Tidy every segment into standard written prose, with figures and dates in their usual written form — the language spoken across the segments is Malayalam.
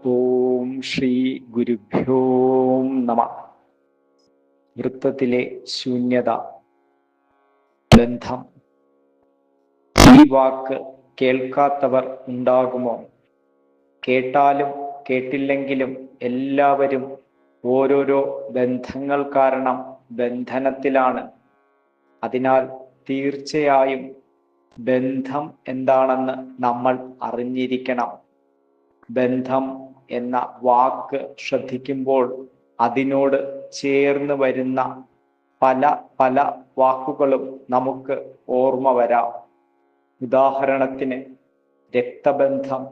ഓം ശ്രീ ഗുരുഭ്യോ നമ. വൃത്തത്തിലെ ശൂന്യത, ബന്ധം. ഈ വാക്ക് കേൾക്കാത്തവർ ഉണ്ടാകുമോ? കേട്ടാലും കേട്ടില്ലെങ്കിലും എല്ലാവരും ഓരോരോ ബന്ധങ്ങൾ കാരണം ബന്ധനത്തിലാണ്. അതിനാൽ തീർച്ചയായും ബന്ധം എന്താണെന്ന് നമ്മൾ അറിഞ്ഞിരിക്കണം. ബന്ധം എന്ന വാക്ക് ശ്രദ്ധിക്കുമ്പോൾ അതിനോട് ചേർന്ന് വരുന്ന പല പല വാക്കുകളും നമുക്ക് ഓർമ്മ വരാം. ഉദാഹരണത്തിന് രക്തബന്ധം,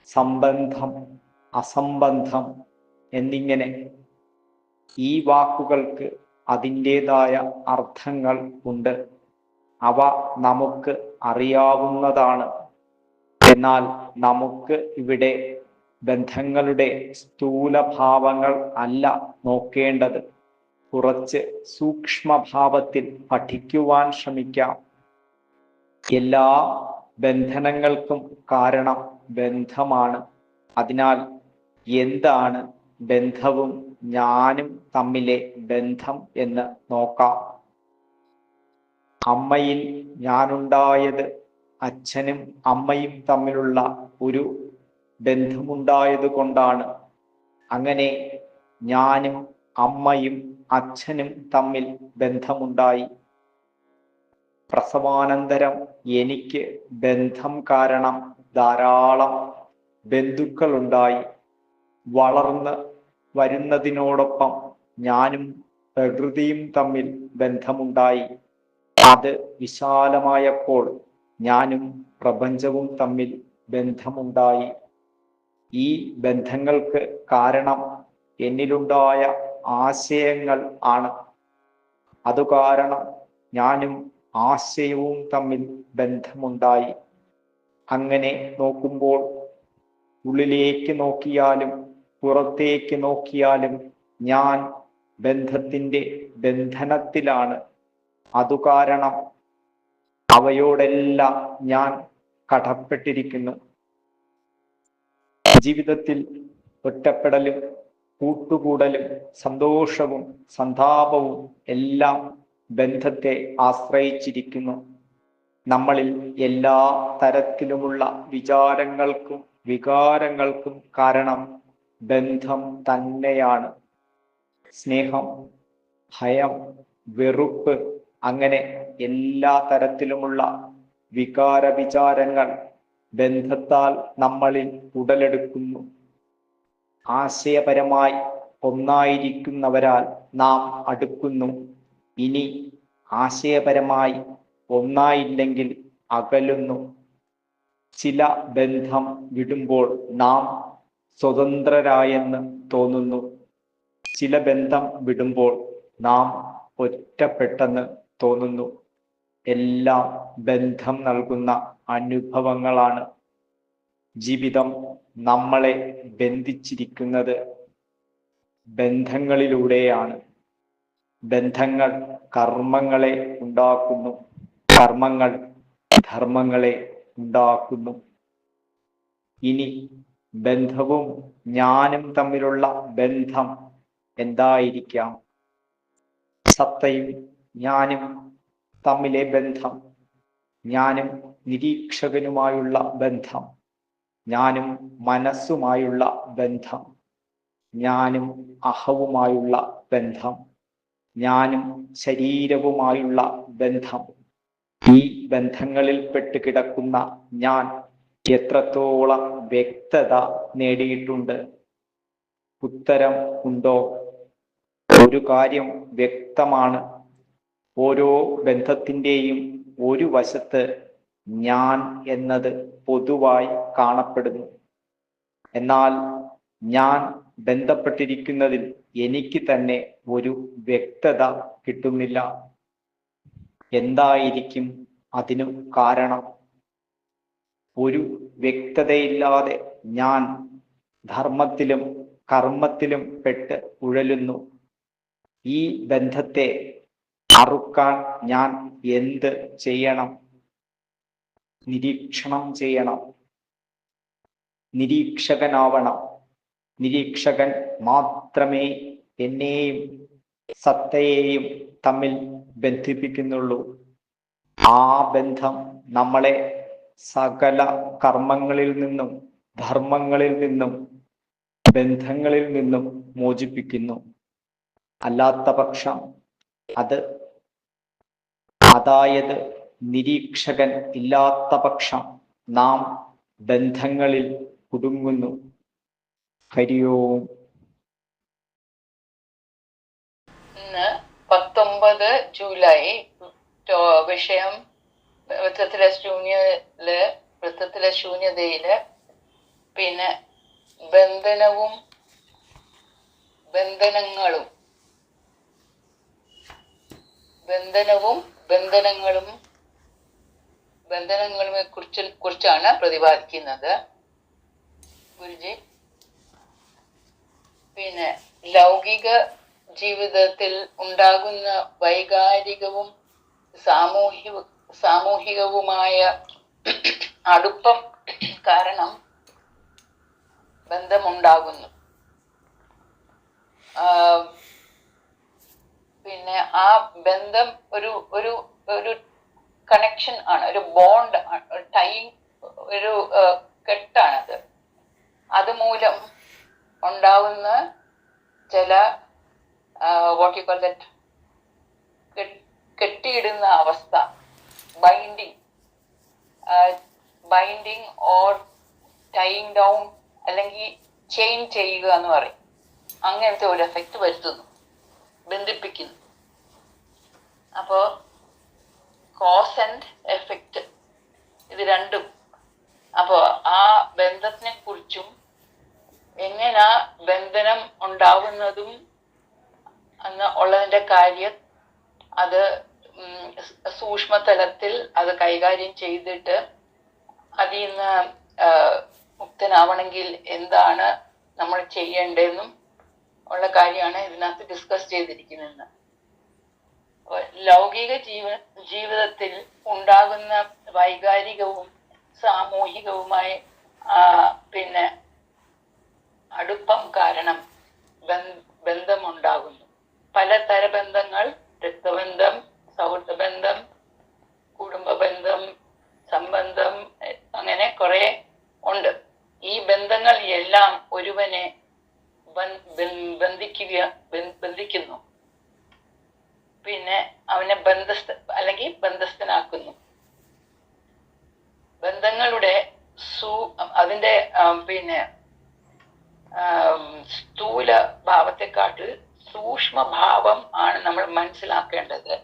സംബന്ധം, അസംബന്ധം എന്നിങ്ങനെ ഈ വാക്കുകൾക്ക് അതിൻ്റെതായ അർത്ഥങ്ങൾ ഉണ്ട്. അവ നമുക്ക് അറിയാവുന്നതാണ്. എന്നാൽ നമുക്ക് ഇവിടെ ബന്ധങ്ങളുടെ സ്ഥൂലഭാവങ്ങൾ അല്ല നോക്കേണ്ടത്. കുറച്ച് സൂക്ഷ്മഭാവത്തിൽ പഠിക്കുവാൻ ശ്രമിക്കാം. എല്ലാ ബന്ധനങ്ങൾക്കും കാരണം ബന്ധമാണ്. അതിനാൽ എന്താണ് ബന്ധവും ഞാനും തമ്മിലെ ബന്ധം എന്ന് നോക്കാം. അമ്മയിൽ ഞാനുണ്ടായത് അച്ഛനും അമ്മയും തമ്മിലുള്ള ഒരു ബന്ധമുണ്ടായത് കൊണ്ടാണ്. അങ്ങനെ ഞാനും അമ്മയും അച്ഛനും തമ്മിൽ ബന്ധമുണ്ടായി. പ്രസവാനന്തരം എനിക്ക് ബന്ധം കാരണം ധാരാളം ബന്ധുക്കളുണ്ടായി. വളർന്ന് വരുന്നതിനോടൊപ്പം ഞാനും പ്രകൃതിയും തമ്മിൽ ബന്ധമുണ്ടായി. അത് വിശാലമായപ്പോൾ ഞാനും പ്രപഞ്ചവും തമ്മിൽ ബന്ധമുണ്ടായി. ഈ ബന്ധങ്ങൾക്ക് കാരണം എന്നിലുണ്ടായ ആശയങ്ങൾ ആണ്. അതുകാരണം ഞാനും ആശയവും തമ്മിൽ ബന്ധമുണ്ടായി. അങ്ങനെ നോക്കുമ്പോൾ ഉള്ളിലേക്ക് നോക്കിയാലും പുറത്തേക്ക് നോക്കിയാലും ഞാൻ ബന്ധത്തിൻ്റെ ബന്ധനത്തിലാണ്. അതുകാരണം അവയോടെല്ലാം ഞാൻ കടപ്പെട്ടിരിക്കുന്നു. ജീവിതത്തിൽ ഒറ്റപ്പെടലും കൂട്ടുകൂടലും സന്തോഷവും സന്താപവും എല്ലാം ബന്ധത്തെ ആശ്രയിച്ചിരിക്കുന്നു. നമ്മളിൽ എല്ലാ തരത്തിലുമുള്ള വിചാരങ്ങൾക്കും വികാരങ്ങൾക്കും കാരണം ബന്ധം തന്നെയാണ്. സ്നേഹം, ഭയം, വെറുപ്പ്, അങ്ങനെ എല്ലാ തരത്തിലുമുള്ള വികാര വിചാരങ്ങൾ ബന്ധത്താൽ നമ്മളിൽ ഉടലെടുക്കുന്നു. ആശയപരമായി ഒന്നായിരിക്കുന്നവരാൽ നാം അടുക്കുന്നു. ഇനി ആശയപരമായി ഒന്നായില്ലെങ്കിൽ അകലുന്നു. ചില ബന്ധം വിടുമ്പോൾ നാം സ്വതന്ത്രരായെന്ന് തോന്നുന്നു. ചില ബന്ധം വിടുമ്പോൾ നാം ഒറ്റപ്പെട്ടെന്ന് തോന്നുന്നു. എല്ലാം ബന്ധം നൽകുന്ന അനുഭവങ്ങളാണ്. ജീവിതം നമ്മളെ ബന്ധിച്ചിരിക്കുന്നത് ബന്ധങ്ങളിലൂടെയാണ്. ബന്ധങ്ങൾ കർമ്മങ്ങളെ ഉണ്ടാക്കുന്നു. കർമ്മങ്ങൾ ധർമ്മങ്ങളെ ഉണ്ടാക്കുന്നു. ഇനി ബന്ധവും ഞാനും തമ്മിലുള്ള ബന്ധം എന്തായിരിക്കാം? സത്തയും ഞാനും തമ്മിലെ ബന്ധം, ഞാനും നിരീക്ഷകനുമായുള്ള ബന്ധം, ഞാനും മനസ്സുമായുള്ള ബന്ധം, ഞാനും അഹവുമായുള്ള ബന്ധം, ഞാനും ശരീരവുമായുള്ള ബന്ധം. ഈ ബന്ധങ്ങളിൽ പെട്ട് കിടക്കുന്ന ഞാൻ എത്രത്തോളം വ്യക്തത നേടിയിട്ടുണ്ട്? ഉത്തരം ഉണ്ടോ? ഒരു കാര്യം വ്യക്തമാണ്. ഓരോ ബന്ധത്തിൻ്റെയും ഒരു വശത്ത് ഞാൻ എന്നത് പൊതുവായി കാണപ്പെടുന്നു. എന്നാൽ ഞാൻ ബന്ധപ്പെട്ടിരിക്കുന്നതിൽ എനിക്ക് തന്നെ ഒരു വ്യക്തത കിട്ടുന്നില്ല. എന്തായിരിക്കും അതിനു കാരണം? ഒരു വ്യക്തതയില്ലാതെ ഞാൻ ധർമ്മത്തിലും കർമ്മത്തിലും പെട്ട് ഉഴലുന്നു. ഈ ബന്ധത്തെ അറുക്കാൻ ഞാൻ എന്ത് ചെയ്യണം? നിരീക്ഷണം ചെയ്യണം. നിരീക്ഷകനാവണം. നിരീക്ഷകൻ മാത്രമേ എന്നെയും സത്തയെയും തമ്മിൽ ബന്ധിപ്പിക്കുന്നുള്ളൂ. ആ ബന്ധം നമ്മളെ സകല കർമ്മങ്ങളിൽ നിന്നും, ധർമ്മങ്ങളിൽ നിന്നും, ബന്ധങ്ങളിൽ നിന്നും മോചിപ്പിക്കുന്നു. അല്ലാത്ത പക്ഷം അതായത് നിരീക്ഷകൻ ഇല്ലാത്ത പക്ഷം നാം ബന്ധങ്ങളിൽ കുടുങ്ങുന്നു. ഹരി ഓം. ഇന്ന് 19 ജൂലൈ. വിഷയം വൃത്തത്തിലെ ശൂന്യതയില് പിന്നെ ബന്ധനങ്ങളെ കുറിച്ചാണ് പ്രതിപാദിക്കുന്നത് ഗുരുജി. പിന്നെ ലൗകിക ജീവിതത്തിൽ ഉണ്ടാകുന്ന വൈകാരികവും സാമൂഹികവുമായ അടുപ്പം കാരണം ബന്ധമുണ്ടാകുന്നു. പിന്നെ ആ ബന്ധം ഒരു കണക്ഷൻ ആണ്, ഒരു ബോണ്ട്, ഒരു കെട്ടാണത്. അതുമൂലം ഉണ്ടാവുന്ന ചില വാട്ട് യു കോൾ ദാറ്റ്, കെട്ടിയിടുന്ന അവസ്ഥ, ബൈൻഡിങ് ഓർ ടൈയിങ് ഡൗൺ, അല്ലെങ്കിൽ ചെയിൻ ചെയ്യുക എന്ന് പറയും. അങ്ങനത്തെ ഒരു എഫക്റ്റ് വരുത്തുന്നു, ബന്ധിപ്പിക്കുന്നു. അപ്പോ കോസ് ആൻഡ് എഫക്റ്റ് ഇത് രണ്ടും. അപ്പോ ആ ബന്ധത്തിനെ കുറിച്ചും എങ്ങനാ ബന്ധനം ഉണ്ടാവുന്നതും ഉള്ളതിന്റെ കാര്യം അത് സൂക്ഷ്മതലത്തിൽ അത് കൈകാര്യം ചെയ്തിട്ട് അതിൽ നിന്ന് മുക്തനാവണമെങ്കിൽ എന്താണ് നമ്മൾ ചെയ്യേണ്ടതെന്നും ഉള്ള കാര്യമാണ് ഇതിനകത്ത് ഡിസ്കസ് ചെയ്തിരിക്കുന്നത്. ലൗകിക ജീവിതത്തിൽ ഉണ്ടാകുന്ന വൈകാരികവും സാമൂഹികവുമായ പിന്നെ അടുപ്പം കാരണം ബന്ധമുണ്ടാകുന്നു. പലതര ബന്ധങ്ങൾ, രക്തബന്ധം, സൗഹൃദ ബന്ധം, കുടുംബ ബന്ധം, സംബന്ധം, അങ്ങനെ കുറെ ഉണ്ട്. ഈ ബന്ധങ്ങൾ എല്ലാം ഒരുവനെ ബന്ധിക്കുന്നു, പിന്നെ അവനെ ബന്ധസ്ഥനാക്കുന്നു. ബന്ധങ്ങളുടെ അതിന്റെ പിന്നെ സ്ഥൂല ഭാവത്തെക്കാട്ടിൽ സൂക്ഷ്മഭാവം ആണ് നമ്മൾ മനസ്സിലാക്കേണ്ടത്.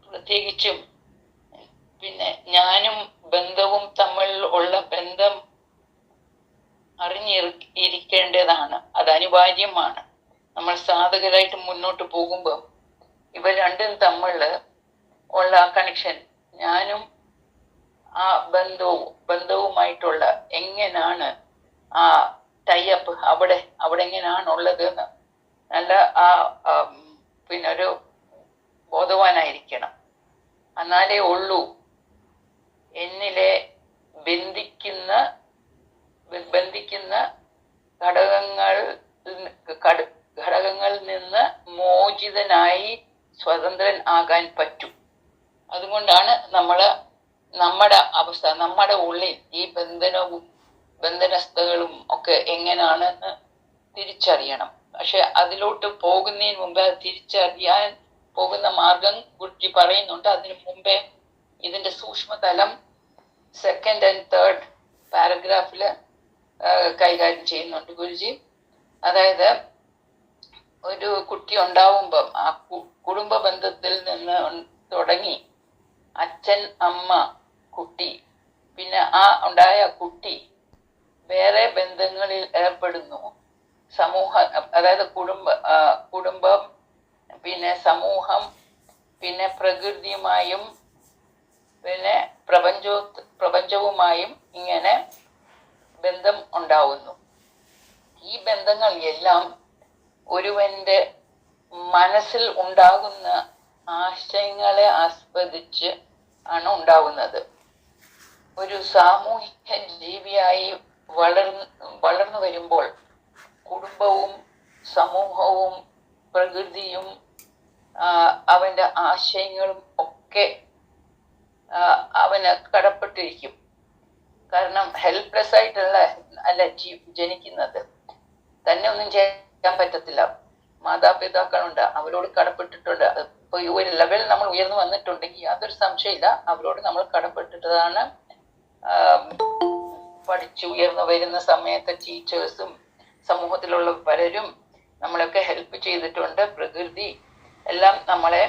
പ്രത്യേകിച്ചും പിന്നെ ഞാനും ബന്ധവും തമ്മിൽ ഉള്ള ബന്ധം അറിഞ്ഞിരിക്കേണ്ടതാണ്, അത് അനിവാര്യമാണ്. നമ്മൾ സാധകരായിട്ട് മുന്നോട്ട് പോകുമ്പോൾ ഇവ രണ്ടും തമ്മിൽ ഉള്ള കണക്ഷൻ, ഞാനും ആ ബന്ധവുമായിട്ടുള്ള എങ്ങനെയാണ് ആ ടൈപ്പ്, അവിടെ എങ്ങനെയാണുള്ളത് എന്ന് നല്ല പിന്നെ ഒരു ബോധവാനായിരിക്കണം. എന്നാലേ ഉള്ളൂ എന്നിലെ ബന്ധിക്കുന്ന ഘടകങ്ങളിൽ നിന്ന് മോചിതനായി സ്വതന്ത്രൻ ആകാൻ പറ്റും. അതുകൊണ്ടാണ് നമ്മുടെ അവസ്ഥ, നമ്മുടെ ഉള്ളിൽ ഈ ബന്ധനസ്ഥകളും ഒക്കെ എങ്ങനെയാണെന്ന് തിരിച്ചറിയണം. പക്ഷെ അതിലോട്ട് പോകുന്നതിന് മുമ്പേ, അത് തിരിച്ചറിയാൻ പോകുന്ന മാർഗം ഗുരുജി പറയുന്നുണ്ട്. അതിനു മുമ്പേ ഇതിന്റെ സൂക്ഷ്മതലം 2nd and 3rd പാരഗ്രാഫില് കൈകാര്യം ചെയ്യുന്നുണ്ട് ഗുരുജി. അതായത് ഒരു കുട്ടി ഉണ്ടാവുമ്പം ആ കുടുംബ ബന്ധത്തിൽ നിന്ന് തുടങ്ങി അച്ഛൻ, അമ്മ, കുട്ടി, പിന്നെ ആ ഉണ്ടായ കുട്ടി വേറെ ബന്ധങ്ങളിൽ ഏർപ്പെടുന്നു. അതായത് കുടുംബം, പിന്നെ സമൂഹം, പിന്നെ പ്രകൃതിയുമായും പിന്നെ പ്രപഞ്ചവുമായും ഇങ്ങനെ ബന്ധം ഉണ്ടാവുന്നു. ഈ ബന്ധങ്ങൾ എല്ലാം ഒരുവന്റെ മനസ്സിൽ ഉണ്ടാകുന്ന ആശയങ്ങളെ ആസ്പദിച്ച് ആണ് ഉണ്ടാവുന്നത്. ഒരു സാമൂഹിക ജീവിയായി വളർന്നു വരുമ്പോൾ കുടുംബവും സമൂഹവും പ്രകൃതിയും അവന്റെ ആശയങ്ങളും ഒക്കെ അവന് കടപ്പെട്ടിരിക്കും. കാരണം ഹെൽപ്ലെസ് ആയിട്ടുള്ള അല്ല ജനിക്കുന്നത്, തന്നെ ഒന്നും ചെയ്യാൻ പറ്റത്തില്ല. മാതാപിതാക്കളുണ്ട്, അവരോട് കടപ്പെട്ടിട്ടുണ്ട്. ഇപ്പൊ ഈ ഒരു ലെവൽ നമ്മൾ ഉയർന്നു വന്നിട്ടുണ്ടെങ്കിൽ യാതൊരു സംശയമില്ല, അവരോട് നമ്മൾ കടപ്പെട്ടിട്ടതാണ്. പഠിച്ചു ഉയർന്നു വരുന്ന സമയത്ത് ടീച്ചേഴ്സും സമൂഹത്തിലുള്ള പലരും നമ്മളൊക്കെ ഹെൽപ്പ് ചെയ്തിട്ടുണ്ട്. പ്രകൃതി എല്ലാം നമ്മളെ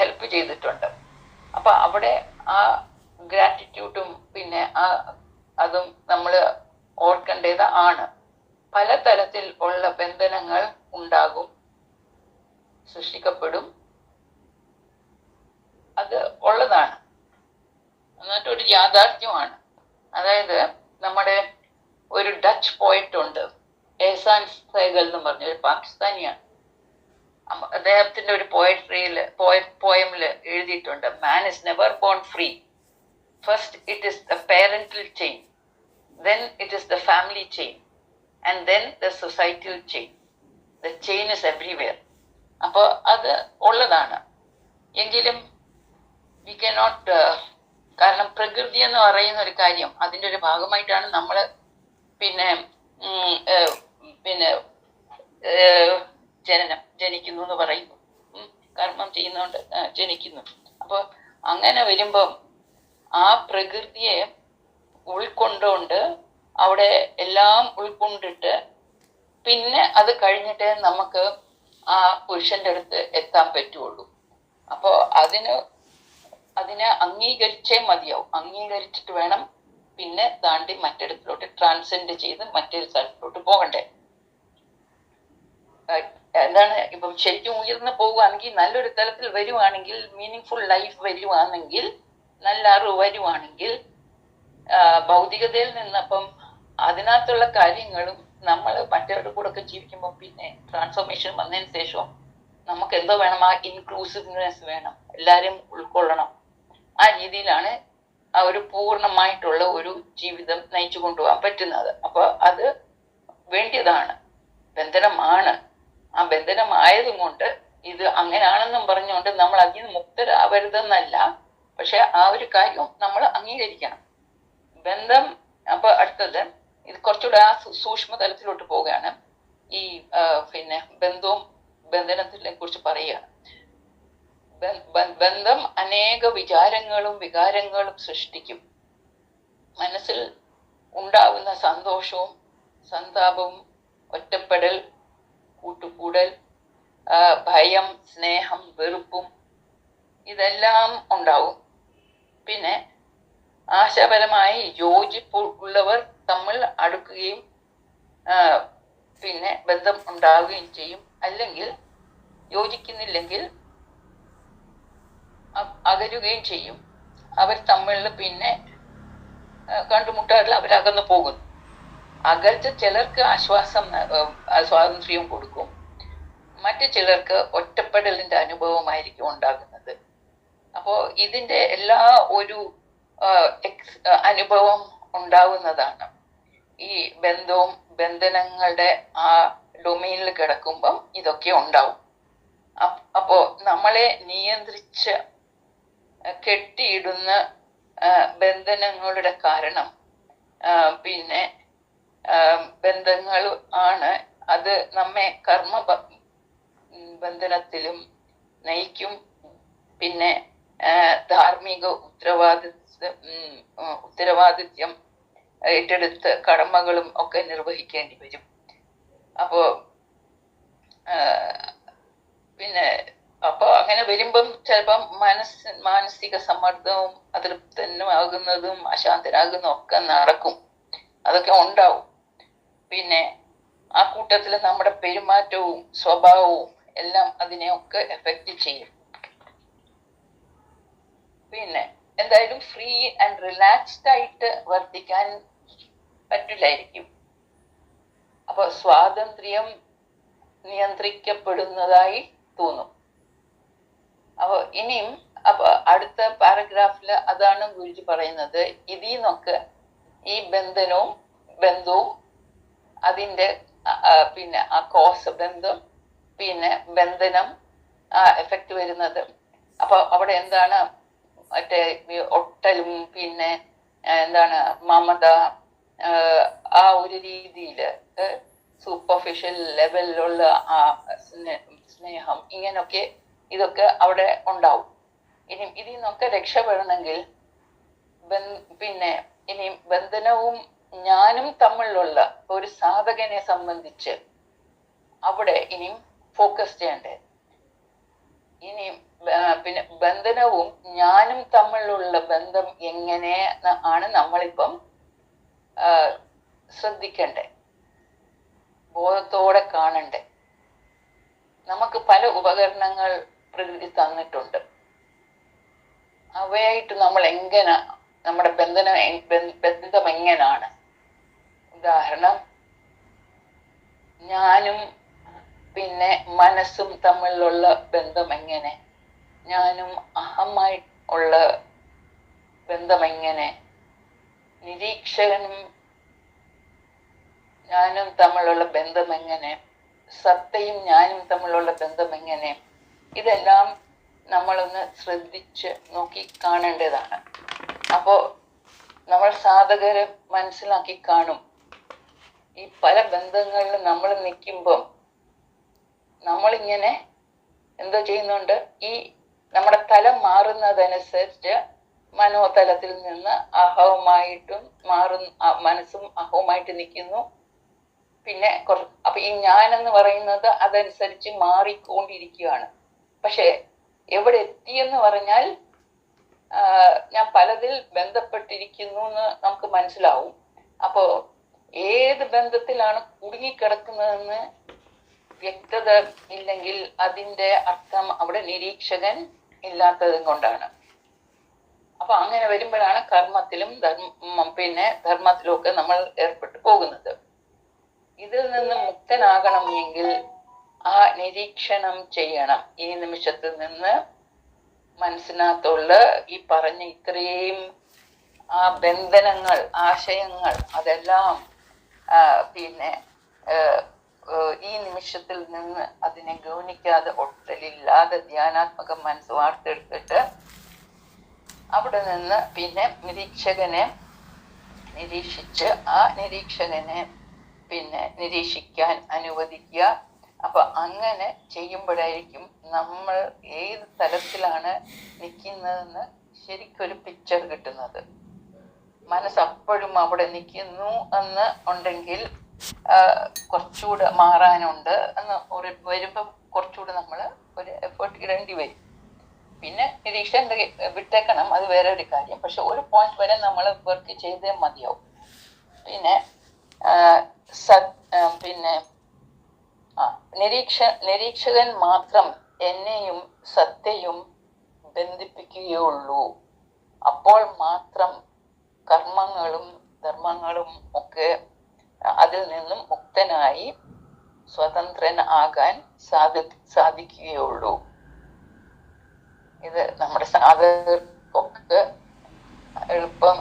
ഹെൽപ്പ് ചെയ്തിട്ടുണ്ട്. അപ്പൊ അവിടെ ആ ഗ്രാറ്റിറ്റ്യൂഡും അതും നമ്മൾ ഓർക്കേണ്ടത് ആണ്. പലതരത്തിൽ ഉള്ള ബന്ധനങ്ങൾ ഉണ്ടാകും, സൃഷ്ടിക്കപ്പെടും, അത് ഉള്ളതാണ്, എന്നിട്ടൊരു യാഥാർത്ഥ്യമാണ്. അതായത് നമ്മുടെ ഒരു ഡച്ച് പോയറ്റ് ഉണ്ട്, എഹ്സാൻ സൈഗൽ എന്ന് പറഞ്ഞ ഒരു പാകിസ്ഥാനിയാണ്. അദ്ദേഹത്തിന്റെ ഒരു പോയമില് എഴുതിയിട്ടുണ്ട്, man is never bone free. First it is the parental chain, then it is the family chain, and then the societal chain. The chain is everywhere. അപ്പോൾ അത് ഉള്ളതാണ്. എങ്കിലും വി കനോട്ട്, കാരണം പ്രകൃതി എന്ന് പറയുന്ന ഒരു കാര്യം അതിൻ്റെ ഒരു ഭാഗമായിട്ടാണ് നമ്മൾ ജനിക്കുന്നു എന്ന് പറയുന്നു. കർമ്മം ചെയ്യുന്നതുകൊണ്ട് ജനിക്കുന്നു. അപ്പോൾ അങ്ങനെ വരുമ്പം ആ പ്രകൃതിയെ ഉൾക്കൊണ്ടുകൊണ്ട് അവിടെ എല്ലാം ഉൾക്കൊണ്ടിട്ട് അത് കഴിഞ്ഞിട്ട് നമുക്ക് ആ പുരുഷന്റെ അടുത്ത് എത്താൻ പറ്റുള്ളൂ. അപ്പോൾ അതിനെ അംഗീകരിച്ചേ മതിയാവും. അംഗീകരിച്ചിട്ട് വേണം താണ്ടി മറ്റിടത്തിലോട്ട് ട്രാൻസെൻഡ് ചെയ്ത് മറ്റൊരു സ്ഥലത്തോട്ട് പോകണ്ടേ. എന്താണ് ഇപ്പം ശരിക്കും ഉയർന്നു പോവുകയാണെങ്കിൽ, നല്ലൊരു തലത്തിൽ വരുവാണെങ്കിൽ, മീനിങ് ഫുൾ ലൈഫ് വരുവാണെങ്കിൽ, നല്ല അറിവ് വരുവാണെങ്കിൽ, ഭൗതികതയിൽ നിന്നപ്പം അതിനകത്തുള്ള കാര്യങ്ങളും നമ്മൾ മറ്റവരുടെ കൂടെ ഒക്കെ ജീവിക്കുമ്പോൾ ട്രാൻസ്ഫോർമേഷൻ വന്നതിന് ശേഷം നമുക്ക് എന്തോ വേണം, ആ ഇൻക്ലൂസീവ്നെസ് വേണം, എല്ലാവരും ഉൾക്കൊള്ളണം. ആ രീതിയിലാണ് ആ ഒരു പൂർണ്ണമായിട്ടുള്ള ഒരു ജീവിതം നയിച്ചു കൊണ്ടുപോകാൻ പറ്റുന്നത്. അപ്പൊ അത് വേണ്ടിയതാണ്, ബന്ധനമാണ്. ആ ബന്ധനമായതും കൊണ്ട് ഇത് അങ്ങനെയാണെന്നും പറഞ്ഞുകൊണ്ട് നമ്മൾ അതിൽ നിന്ന് മുക്തരാവരുതെന്നല്ല, പക്ഷെ ആ ഒരു കാര്യം നമ്മൾ അംഗീകരിക്കണം. ബന്ധം. അപ്പൊ അടുത്തത് ഇത് കുറച്ചുകൂടെ ആ സൂക്ഷ്മ തലത്തിലോട്ട് പോവുകയാണ്. ഈ ബന്ധവും ബന്ധനത്തിനെ കുറിച്ച് പറയുകയാണ്. ബന്ധം അനേക വികാരങ്ങളും സൃഷ്ടിക്കും. മനസ്സിൽ ഉണ്ടാവുന്ന സന്തോഷവും സന്താപവും, ഒറ്റപ്പെടൽ, കൂട്ടുകൂടൽ, ഭയം, സ്നേഹം, വെറുപ്പും ഇതെല്ലാം ഉണ്ടാവും. ആശാപരമായി യോജിപ്പുള്ളവർ തമ്മിൽ അടുക്കുകയും ബന്ധം ഉണ്ടാവുകയും ചെയ്യും. അല്ലെങ്കിൽ യോജിക്കുന്നില്ലെങ്കിൽ അകലുകയും ചെയ്യും. അവർ തമ്മിൽ കണ്ടുമുട്ടാറില്ല, അവരകന്നു പോകുന്നു. അകൽച്ച ചിലർക്ക് സ്വാതന്ത്ര്യം കൊടുക്കും, മറ്റു ചിലർക്ക് ഒറ്റപ്പെടലിന്റെ അനുഭവമായിരിക്കും ഉണ്ടാകുന്നത്. അപ്പോ ഇതിന്റെ എല്ലാ ഒരു അനുഭവം ഉണ്ടാവുന്നതാണ്. ഈ ബന്ധവും ബന്ധനങ്ങളുടെ ആ ഡൊമൈനിൽ കിടക്കുമ്പം ഇതൊക്കെ ഉണ്ടാവും. അപ്പോ നമ്മളെ നിയന്ത്രിച്ച് കെട്ടിയിടുന്ന ബന്ധനങ്ങളുടെ കാരണം ബന്ധങ്ങൾ ആണ്. അത് നമ്മെ കർമ്മ ബന്ധനത്തിലും നയിക്കും. ധാർമ്മിക ഉത്തരവാദിത്യം ഏറ്റെടുത്ത് കടമകളും ഒക്കെ നിർവഹിക്കേണ്ടി വരും. അപ്പോ അങ്ങനെ വരുമ്പം ചിലപ്പം മാനസിക സമ്മർദ്ദവും അതൃപ്തനുമാകുന്നതും അശാന്തനാകുന്നതും ഒക്കെ നടക്കും. അതൊക്കെ ഉണ്ടാവും. ആ കൂട്ടത്തിൽ നമ്മുടെ പെരുമാറ്റവും സ്വഭാവവും എല്ലാം അതിനെയൊക്കെ എഫക്റ്റ് ചെയ്യും. എന്തായാലും ഫ്രീ ആൻഡ് റിലാക്സ്ഡ് ആയിട്ട് വർത്തിക്കാൻ പറ്റില്ലായിരിക്കും. അപ്പൊ സ്വാതന്ത്ര്യം നിയന്ത്രിക്കപ്പെടുന്നതായി തോന്നും. അപ്പൊ ഇനിയും അടുത്ത പാരഗ്രാഫില് അതാണ് ഗുരുജി പറയുന്നത്. ഇതിൽ നിന്നൊക്കെ ഈ ബന്ധനവും ബന്ധവും അതിൻ്റെ പിന്നെ ആ കോസ് ബന്ധം, പിന്നെ ബന്ധനം, ആ എഫക്റ്റ് വരുന്നത്. അപ്പൊ അവിടെ എന്താണ് മറ്റേ ഒട്ടലും പിന്നെ എന്താണ് മമത, ആ ഒരു രീതിയിൽ സൂപ്പർഫിഷ്യൽ ലെവലിലുള്ള ആ സ്നേഹം, ഇങ്ങനൊക്കെ ഇതൊക്കെ അവിടെ ഉണ്ടാവും. ഇനി ഇതിൽ നിന്നൊക്കെ രക്ഷപ്പെടണമെങ്കിൽ പിന്നെ ഇനി ബന്ധനവും ഞാനും തമ്മിലുള്ള ഒരു സാധകനെ സംബന്ധിച്ച് അവിടെ ഇനിയും ഫോക്കസ് ചെയ്യണ്ടേ. ഇനി പിന്നെ ബന്ധനവും ഞാനും തമ്മിലുള്ള ബന്ധം എങ്ങനെ ആണ് നമ്മളിപ്പം ശ്രദ്ധിക്കണ്ടേ, ബോധത്തോടെ കാണണ്ടേ. നമുക്ക് പല ഉപകരണങ്ങൾ പ്രകൃതി തന്നിട്ടുണ്ട്. അവയായിട്ട് നമ്മൾ എങ്ങനെ നമ്മുടെ ബന്ധം എങ്ങനാണ്? ഉദാഹരണം, ഞാനും പിന്നെ മനസ്സും തമ്മിലുള്ള ബന്ധം എങ്ങനെ, ഞാനും അഹമായി ഉള്ള ബന്ധം എങ്ങനെ, നിരീക്ഷകനും ഞാനും തമ്മിലുള്ള ബന്ധം എങ്ങനെ, സത്തയും ഞാനും തമ്മിലുള്ള ബന്ധം എങ്ങനെ, ഇതെല്ലാം നമ്മളൊന്ന് ശ്രദ്ധിച്ച് നോക്കി കാണേണ്ടതാണ്. അപ്പോ നമ്മൾ സാധകരെ മനസ്സിലാക്കി കാണും. ഈ പല ബന്ധങ്ങളിൽ നമ്മൾ നിൽക്കുമ്പം നമ്മളിങ്ങനെ എന്തോ ചെയ്യുന്നുണ്ട്, ഈ നമ്മുടെ തലം മാറുന്നതനുസരിച്ച് മനോതലത്തിൽ നിന്ന് അഹവുമായിട്ടും മനസ്സും അഹവുമായിട്ട് നിൽക്കുന്നു. പിന്നെ അപ്പൊ ഈ ഞാനെന്ന് പറയുന്നത് അതനുസരിച്ച് മാറിക്കൊണ്ടിരിക്കുകയാണ്. പക്ഷെ എവിടെ എത്തിയെന്ന് പറഞ്ഞാൽ ഞാൻ പലതിൽ ബന്ധപ്പെട്ടിരിക്കുന്നു എന്ന് നമുക്ക് മനസ്സിലാവും. അപ്പോ ഏത് ബന്ധത്തിലാണ് കുടുങ്ങിക്കിടക്കുന്നതെന്ന് വ്യക്തത ഇല്ലെങ്കിൽ അതിൻ്റെ അർത്ഥം അവിടെ നിരീക്ഷകൻ ഇല്ലാത്തതും കൊണ്ടാണ്. അപ്പൊ അങ്ങനെ വരുമ്പോഴാണ് കർമ്മത്തിലും പിന്നെ ധർമ്മത്തിലും ഒക്കെ നമ്മൾ ഏർപ്പെട്ടു പോകുന്നത്. ഇതിൽ നിന്ന് മുക്തനാകണമെങ്കിൽ ആ നിരീക്ഷണം ചെയ്യണം. ഈ നിമിഷത്തിൽ നിന്ന് മനസ്സിനകത്തുള്ള ഈ പറഞ്ഞ ഇത്രയും ആ ബന്ധനങ്ങൾ, ആശയങ്ങൾ, അതെല്ലാം പിന്നെ ഈ നിമിഷത്തിൽ നിന്ന് അതിനെ ഗൗനിക്കാതെ, ഒട്ടലില്ലാതെ ധ്യാനാത്മക മനസ്സ് വാർത്തെടുത്തിട്ട് അവിടെ നിന്ന് പിന്നെ നിരീക്ഷകനെ നിരീക്ഷിച്ച് ആ നിരീക്ഷകനെ പിന്നെ നിരീക്ഷിക്കാൻ അനുവദിക്കുക. അപ്പൊ അങ്ങനെ ചെയ്യുമ്പോഴായിരിക്കും നമ്മൾ ഏത് തലത്തിലാണ് നിൽക്കുന്നതെന്ന് ശരിക്കൊരു പിക്ചർ കിട്ടുന്നത്. മനസ്സ് അപ്പോഴും അവിടെ നിൽക്കുന്നു എന്ന് ഉണ്ടെങ്കിൽ കുറച്ചുകൂടെ മാറാനുണ്ട് എന്ന് വരുമ്പം കുറച്ചുകൂടെ നമ്മൾ ഒരു എഫേർട്ട് ഇടേണ്ടി വരും. പിന്നെ നിരീക്ഷണം വിട്ടേക്കണം, അത് വേറെ ഒരു കാര്യം. പക്ഷെ ഒരു പോയിന്റ് വരെ നമ്മൾ വർക്ക് ചെയ്തേ മതിയാവും. പിന്നെ പിന്നെ നിരീക്ഷകൻ മാത്രം എന്നെയും സത്തയും ബന്ധിപ്പിക്കുകയുള്ളൂ. അപ്പോൾ മാത്രം കർമ്മങ്ങളും ധർമ്മങ്ങളും ഒക്കെ അതിൽ നിന്നും മുക്തനായി സ്വതന്ത്രൻ ആകാൻ സാധിക്കുകയുള്ളൂ. ഇത് നമ്മുടെ സാധകർക്കൊക്കെ എളുപ്പം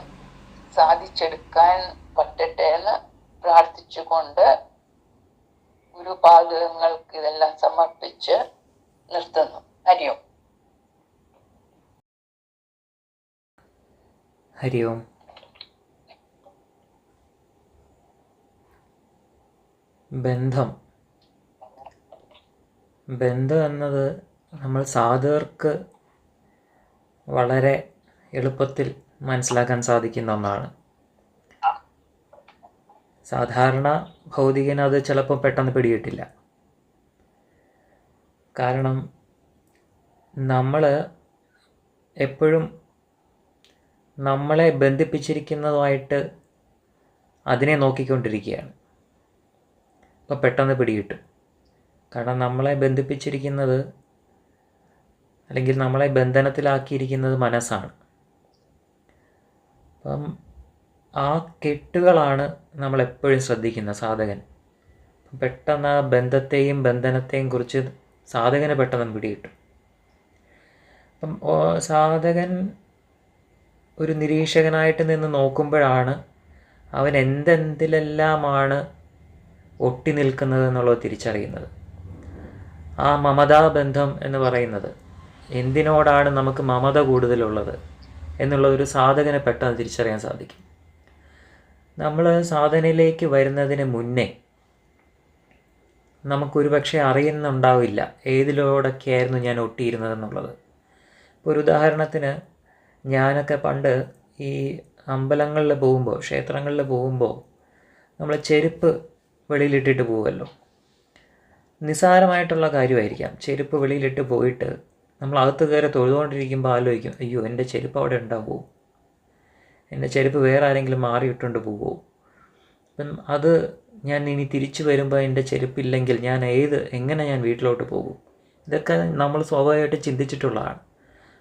സാധിച്ചെടുക്കാൻ പറ്റട്ടെ എന്ന് പ്രാർത്ഥിച്ചുകൊണ്ട് ഗുരുപാദങ്ങൾക്ക് ഇതെല്ലാം സമർപ്പിച്ച് നിർത്തുന്നു. ഹരി ഓം. ഹരി ഓം. ബന്ധം എന്നത് നമ്മൾ സാധകർക്ക് വളരെ എളുപ്പത്തിൽ മനസ്സിലാക്കാൻ സാധിക്കുന്ന ഒന്നാണ്. സാധാരണ ഭൗതികന് അത് ചിലപ്പോൾ പെട്ടെന്ന് പിടികിട്ടില്ല. കാരണം നമ്മൾ എപ്പോഴും നമ്മളെ ബന്ധിപ്പിച്ചിരിക്കുന്നതുമായിട്ട് അതിനെ നോക്കിക്കൊണ്ടിരിക്കുകയാണ്. അപ്പോൾ പെട്ടെന്ന് പിടികിട്ടും. കാരണം നമ്മളെ ബന്ധിപ്പിച്ചിരിക്കുന്നത് അല്ലെങ്കിൽ നമ്മളെ ബന്ധനത്തിലാക്കിയിരിക്കുന്നത് മനസ്സാണ്. അപ്പം ആ കെട്ടുകളാണ് നമ്മളെപ്പോഴും ശ്രദ്ധിക്കുന്ന സാധകൻ. പെട്ടെന്ന് ആ ബന്ധത്തെയും ബന്ധനത്തെയും കുറിച്ച് സാധകന് പെട്ടെന്ന് പിടികിട്ടും. അപ്പം സാധകൻ ഒരു നിരീക്ഷകനായിട്ട് നിന്ന് നോക്കുമ്പോഴാണ് അവൻ എന്തെന്തിലെല്ലാമാണ് ഒട്ടി നിൽക്കുന്നത് എന്നുള്ളത് തിരിച്ചറിയുന്നത്. ആ മമതാബന്ധം എന്ന് പറയുന്നത് എന്തിനോടാണ് നമുക്ക് മമത കൂടുതലുള്ളത് എന്നുള്ളതൊരു സാധകനെ പെട്ടെന്ന് തിരിച്ചറിയാൻ സാധിക്കും. നമ്മൾ സാധനയിലേക്ക് വരുന്നതിന് മുന്നേ നമുക്കൊരു പക്ഷേ അറിയുന്നുണ്ടാവില്ല ഏതിലോടൊക്കെയായിരുന്നു ഞാൻ ഒട്ടിയിരുന്നതെന്നുള്ളത്. ഇപ്പോൾ ഒരു ഉദാഹരണത്തിന്, ഞാനൊക്കെ പണ്ട് ഈ അമ്പലങ്ങളിൽ പോകുമ്പോൾ, ക്ഷേത്രങ്ങളിൽ പോകുമ്പോൾ നമ്മൾ ചെരുപ്പ് വെളിയിലിട്ടിട്ട് പോകുമല്ലോ. നിസ്സാരമായിട്ടുള്ള കാര്യമായിരിക്കാം. ചെരുപ്പ് വെളിയിലിട്ട് പോയിട്ട് നമ്മൾ അകത്ത് കയറി തൊഴുതുകൊണ്ടിരിക്കുമ്പോൾ ആലോചിക്കും, അയ്യോ എൻ്റെ ചെരുപ്പ് അവിടെ ഉണ്ടാവുമോ, എൻ്റെ ചെരുപ്പ് വേറെ ആരെങ്കിലും മാറിയിട്ടുണ്ട് പോവുമോ, അപ്പം അത് ഞാൻ ഇനി തിരിച്ചു വരുമ്പോൾ എൻ്റെ ചെരുപ്പില്ലെങ്കിൽ എങ്ങനെ ഞാൻ വീട്ടിലോട്ട് പോകും. ഇതൊക്കെ നമ്മൾ സ്വാഭാവികമായിട്ട് ചിന്തിച്ചിട്ടുള്ളതാണ്.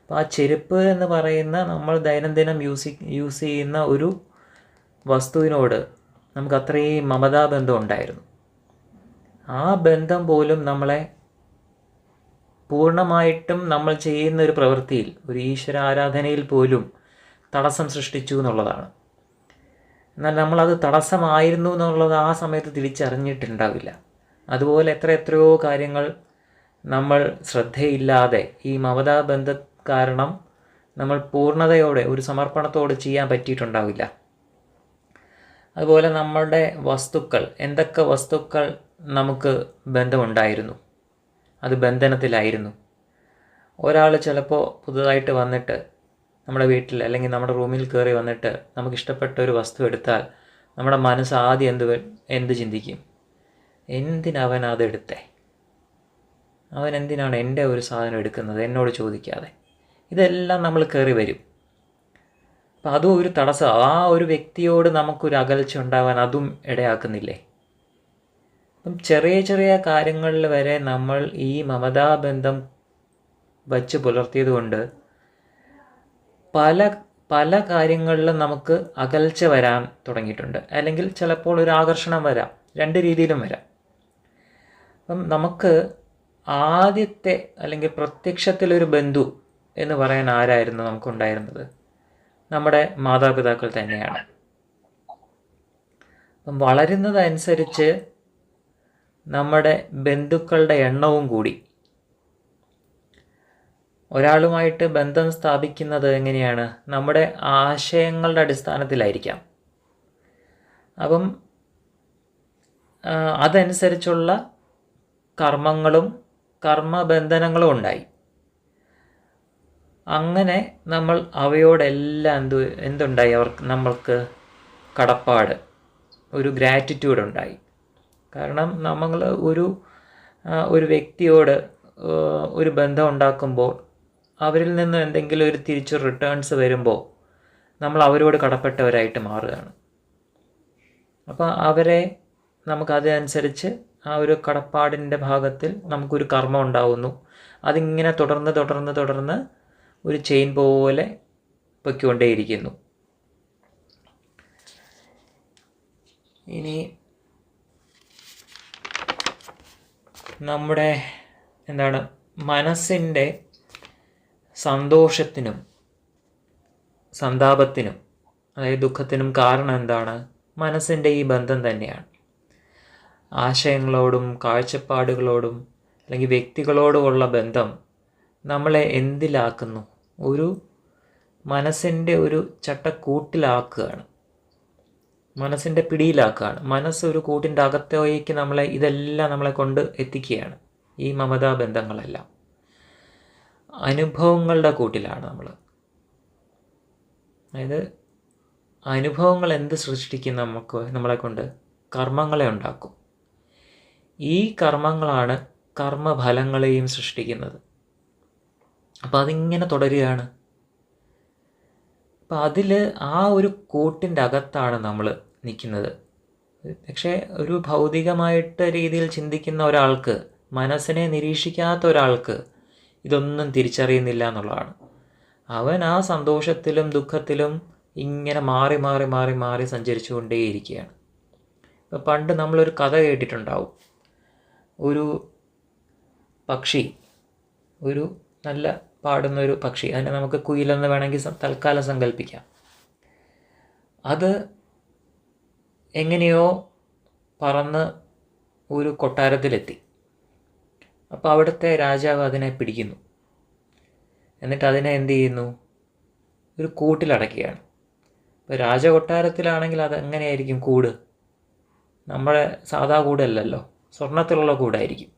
അപ്പോൾ ആ ചെരുപ്പ് എന്ന് പറയുന്ന നമ്മൾ ദൈനംദിനം യൂസ് ചെയ്യുന്ന ഒരു വസ്തുവിനോട് നമുക്ക് അത്രയും മമതാബന്ധം ഉണ്ടായിരുന്നു. ആ ബന്ധം പോലും നമ്മളെ പൂർണ്ണമായിട്ടും നമ്മൾ ചെയ്യുന്ന ഒരു പ്രവൃത്തിയിൽ, ഒരു ഈശ്വര ആരാധനയിൽ പോലും തടസ്സം സൃഷ്ടിച്ചു എന്നുള്ളതാണ്. എന്നാൽ നമ്മളത് തടസ്സമായിരുന്നു എന്നുള്ളത് ആ സമയത്ത് തിരിച്ചറിഞ്ഞിട്ടുണ്ടാവില്ല. അതുപോലെ എത്രയോ കാര്യങ്ങൾ നമ്മൾ ശ്രദ്ധയില്ലാതെ ഈ മമതാബന്ധ കാരണം നമ്മൾ പൂർണ്ണതയോടെ, ഒരു സമർപ്പണത്തോടെ ചെയ്യാൻ പറ്റിയിട്ടുണ്ടാവില്ല. അതുപോലെ നമ്മളുടെ വസ്തുക്കൾ, എന്തൊക്കെ വസ്തുക്കൾ നമുക്ക് ബന്ധമുണ്ടായിരുന്നു, അത് ബന്ധനത്തിലായിരുന്നു. ഒരാൾ ചിലപ്പോൾ പുതുതായിട്ട് വന്നിട്ട് നമ്മുടെ വീട്ടിൽ അല്ലെങ്കിൽ നമ്മുടെ റൂമിൽ കയറി വന്നിട്ട് നമുക്കിഷ്ടപ്പെട്ട ഒരു വസ്തു എടുത്താൽ നമ്മുടെ മനസ്സ് ആദ്യം എന്ത് ചിന്തിക്കും? എന്തിനവൻ അതെടുത്തേ? അവൻ എന്തിനാണ് എൻ്റെ ഒരു സാധനം എടുക്കുന്നത് എന്നോട് ചോദിക്കാതെ? ഇതെല്ലാം നമ്മൾ കയറി വരും. അപ്പം അതും ഒരു തടസ്സം. ആ ഒരു വ്യക്തിയോട് നമുക്കൊരു അകൽച്ച ഉണ്ടാവാൻ അതും ഇടയാക്കുന്നില്ലേ? അപ്പം ചെറിയ ചെറിയ കാര്യങ്ങളിൽ വരെ നമ്മൾ ഈ മമതാബന്ധം വച്ച് പുലർത്തിയത് കൊണ്ട് പല കാര്യങ്ങളിലും നമുക്ക് അകൽച്ച വരാൻ തുടങ്ങിയിട്ടുണ്ട്. അല്ലെങ്കിൽ ചിലപ്പോൾ ഒരു ആകർഷണം വരാം. രണ്ട് രീതിയിലും വരാം. അപ്പം നമുക്ക് ആദ്യത്തെ അല്ലെങ്കിൽ പ്രത്യക്ഷത്തിലൊരു ബന്ധു എന്ന് പറയാൻ ആരായിരുന്നു നമുക്കുണ്ടായിരുന്നത്? നമ്മുടെ മാതാപിതാക്കൾ തന്നെയാണ്. അപ്പം വളരുന്നതനുസരിച്ച് നമ്മുടെ ബന്ധുക്കളുടെ എണ്ണവും കൂടി. ഒരാളുമായിട്ട് ബന്ധം സ്ഥാപിക്കുന്നത് എങ്ങനെയാണ്? നമ്മുടെ ആശയങ്ങളുടെ അടിസ്ഥാനത്തിലായിരിക്കാം. അപ്പം അതനുസരിച്ചുള്ള കർമ്മങ്ങളും കർമ്മബന്ധനങ്ങളും ഉണ്ടായി. അങ്ങനെ നമ്മൾ അവയോടെല്ലാം എന്തുണ്ടായി? നമ്മൾക്ക് കടപ്പാട്, ഒരു ഗ്രാറ്റിറ്റ്യൂഡ് ഉണ്ടായി. കാരണം നമ്മൾ ഒരു വ്യക്തിയോട് ഒരു ബന്ധം ഉണ്ടാക്കുമ്പോൾ അവരിൽ നിന്ന് എന്തെങ്കിലും ഒരു തിരിച്ചു റിട്ടേൺസ് വരുമ്പോൾ നമ്മൾ അവരോട് കടപ്പെട്ടവരായിട്ട് മാറുകയാണ്. അപ്പോൾ അവരെ നമുക്കതനുസരിച്ച് ആ ഒരു കടപ്പാടിൻ്റെ ഭാഗത്തിൽ നമുക്കൊരു കർമ്മം ഉണ്ടാവുന്നു. അതിങ്ങനെ തുടർന്ന് ഒരു ചെയിൻ പോലെ പൊയ്ക്കൊണ്ടേയിരിക്കുന്നു. ഇനി നമ്മുടെ മനസ്സിൻ്റെ സന്തോഷത്തിനും സന്താപത്തിനും, അതായത് ദുഃഖത്തിനും കാരണം എന്താണ്? മനസ്സിൻ്റെ ഈ ബന്ധം തന്നെയാണ്. ആശയങ്ങളോടും കാഴ്ചപ്പാടുകളോടും അല്ലെങ്കിൽ വ്യക്തികളോടുമുള്ള ബന്ധം നമ്മളെ എന്തിലാക്കുന്നു? ഒരു മനസ്സിൻ്റെ ഒരു ചട്ടക്കൂട്ടിലാക്കുകയാണ്, മനസ്സിൻ്റെ പിടിയിലാക്കുകയാണ്. മനസ്സ് ഒരു കൂട്ടിൻ്റെ അകത്തേക്ക് ഇതെല്ലാം നമ്മളെ കൊണ്ട് എത്തിക്കുകയാണ്. ഈ മമതാ ബന്ധങ്ങളെല്ലാം അനുഭവങ്ങളുടെ കൂട്ടിലാണ് നമ്മൾ. അതായത് അനുഭവങ്ങൾ എന്ത് സൃഷ്ടിക്കും? നമ്മളെ കൊണ്ട് കർമ്മങ്ങളെ ഉണ്ടാക്കും. ഈ കർമ്മങ്ങളാണ് കർമ്മഫലങ്ങളെയും സൃഷ്ടിക്കുന്നത്. അപ്പം അതിങ്ങനെ തുടരുകയാണ്. അപ്പം അതിൽ ആ ഒരു കൂട്ടിൻ്റെ അകത്താണ് നമ്മൾ നിൽക്കുന്നത്. പക്ഷേ ഒരു ഭൗതികമായിട്ട് രീതിയിൽ ചിന്തിക്കുന്ന ഒരാൾക്ക്, മനസ്സിനെ നിരീക്ഷിക്കാത്ത ഒരാൾക്ക് ഇതൊന്നും തിരിച്ചറിയുന്നില്ല എന്നുള്ളതാണ്. അവൻ ആ സന്തോഷത്തിലും ദുഃഖത്തിലും ഇങ്ങനെ മാറി സഞ്ചരിച്ചു കൊണ്ടേയിരിക്കുകയാണ്. ഇപ്പം പണ്ട് നമ്മളൊരു കഥ കേട്ടിട്ടുണ്ടാവും. ഒരു പക്ഷി, ഒരു നല്ല പാടുന്നൊരു പക്ഷി, അതിനെ നമുക്ക് കുയിലെന്ന് വേണമെങ്കിൽ തൽക്കാലം സങ്കല്പിക്കാം. അത് എങ്ങനെയോ പറന്ന് ഒരു കൊട്ടാരത്തിലെത്തി. അപ്പോൾ അവിടുത്തെ രാജാവ് അതിനെ പിടിക്കുന്നു. എന്നിട്ട് അതിനെ എന്ത് ചെയ്യുന്നു? ഒരു കൂട്ടിലടക്കുകയാണ്. ഇപ്പോൾ രാജകൊട്ടാരത്തിലാണെങ്കിൽ അത് എങ്ങനെയായിരിക്കും കൂട്? നമ്മുടെ സാധാ കൂടല്ലല്ലോ, സ്വർണ്ണത്തിലുള്ള കൂടായിരിക്കും.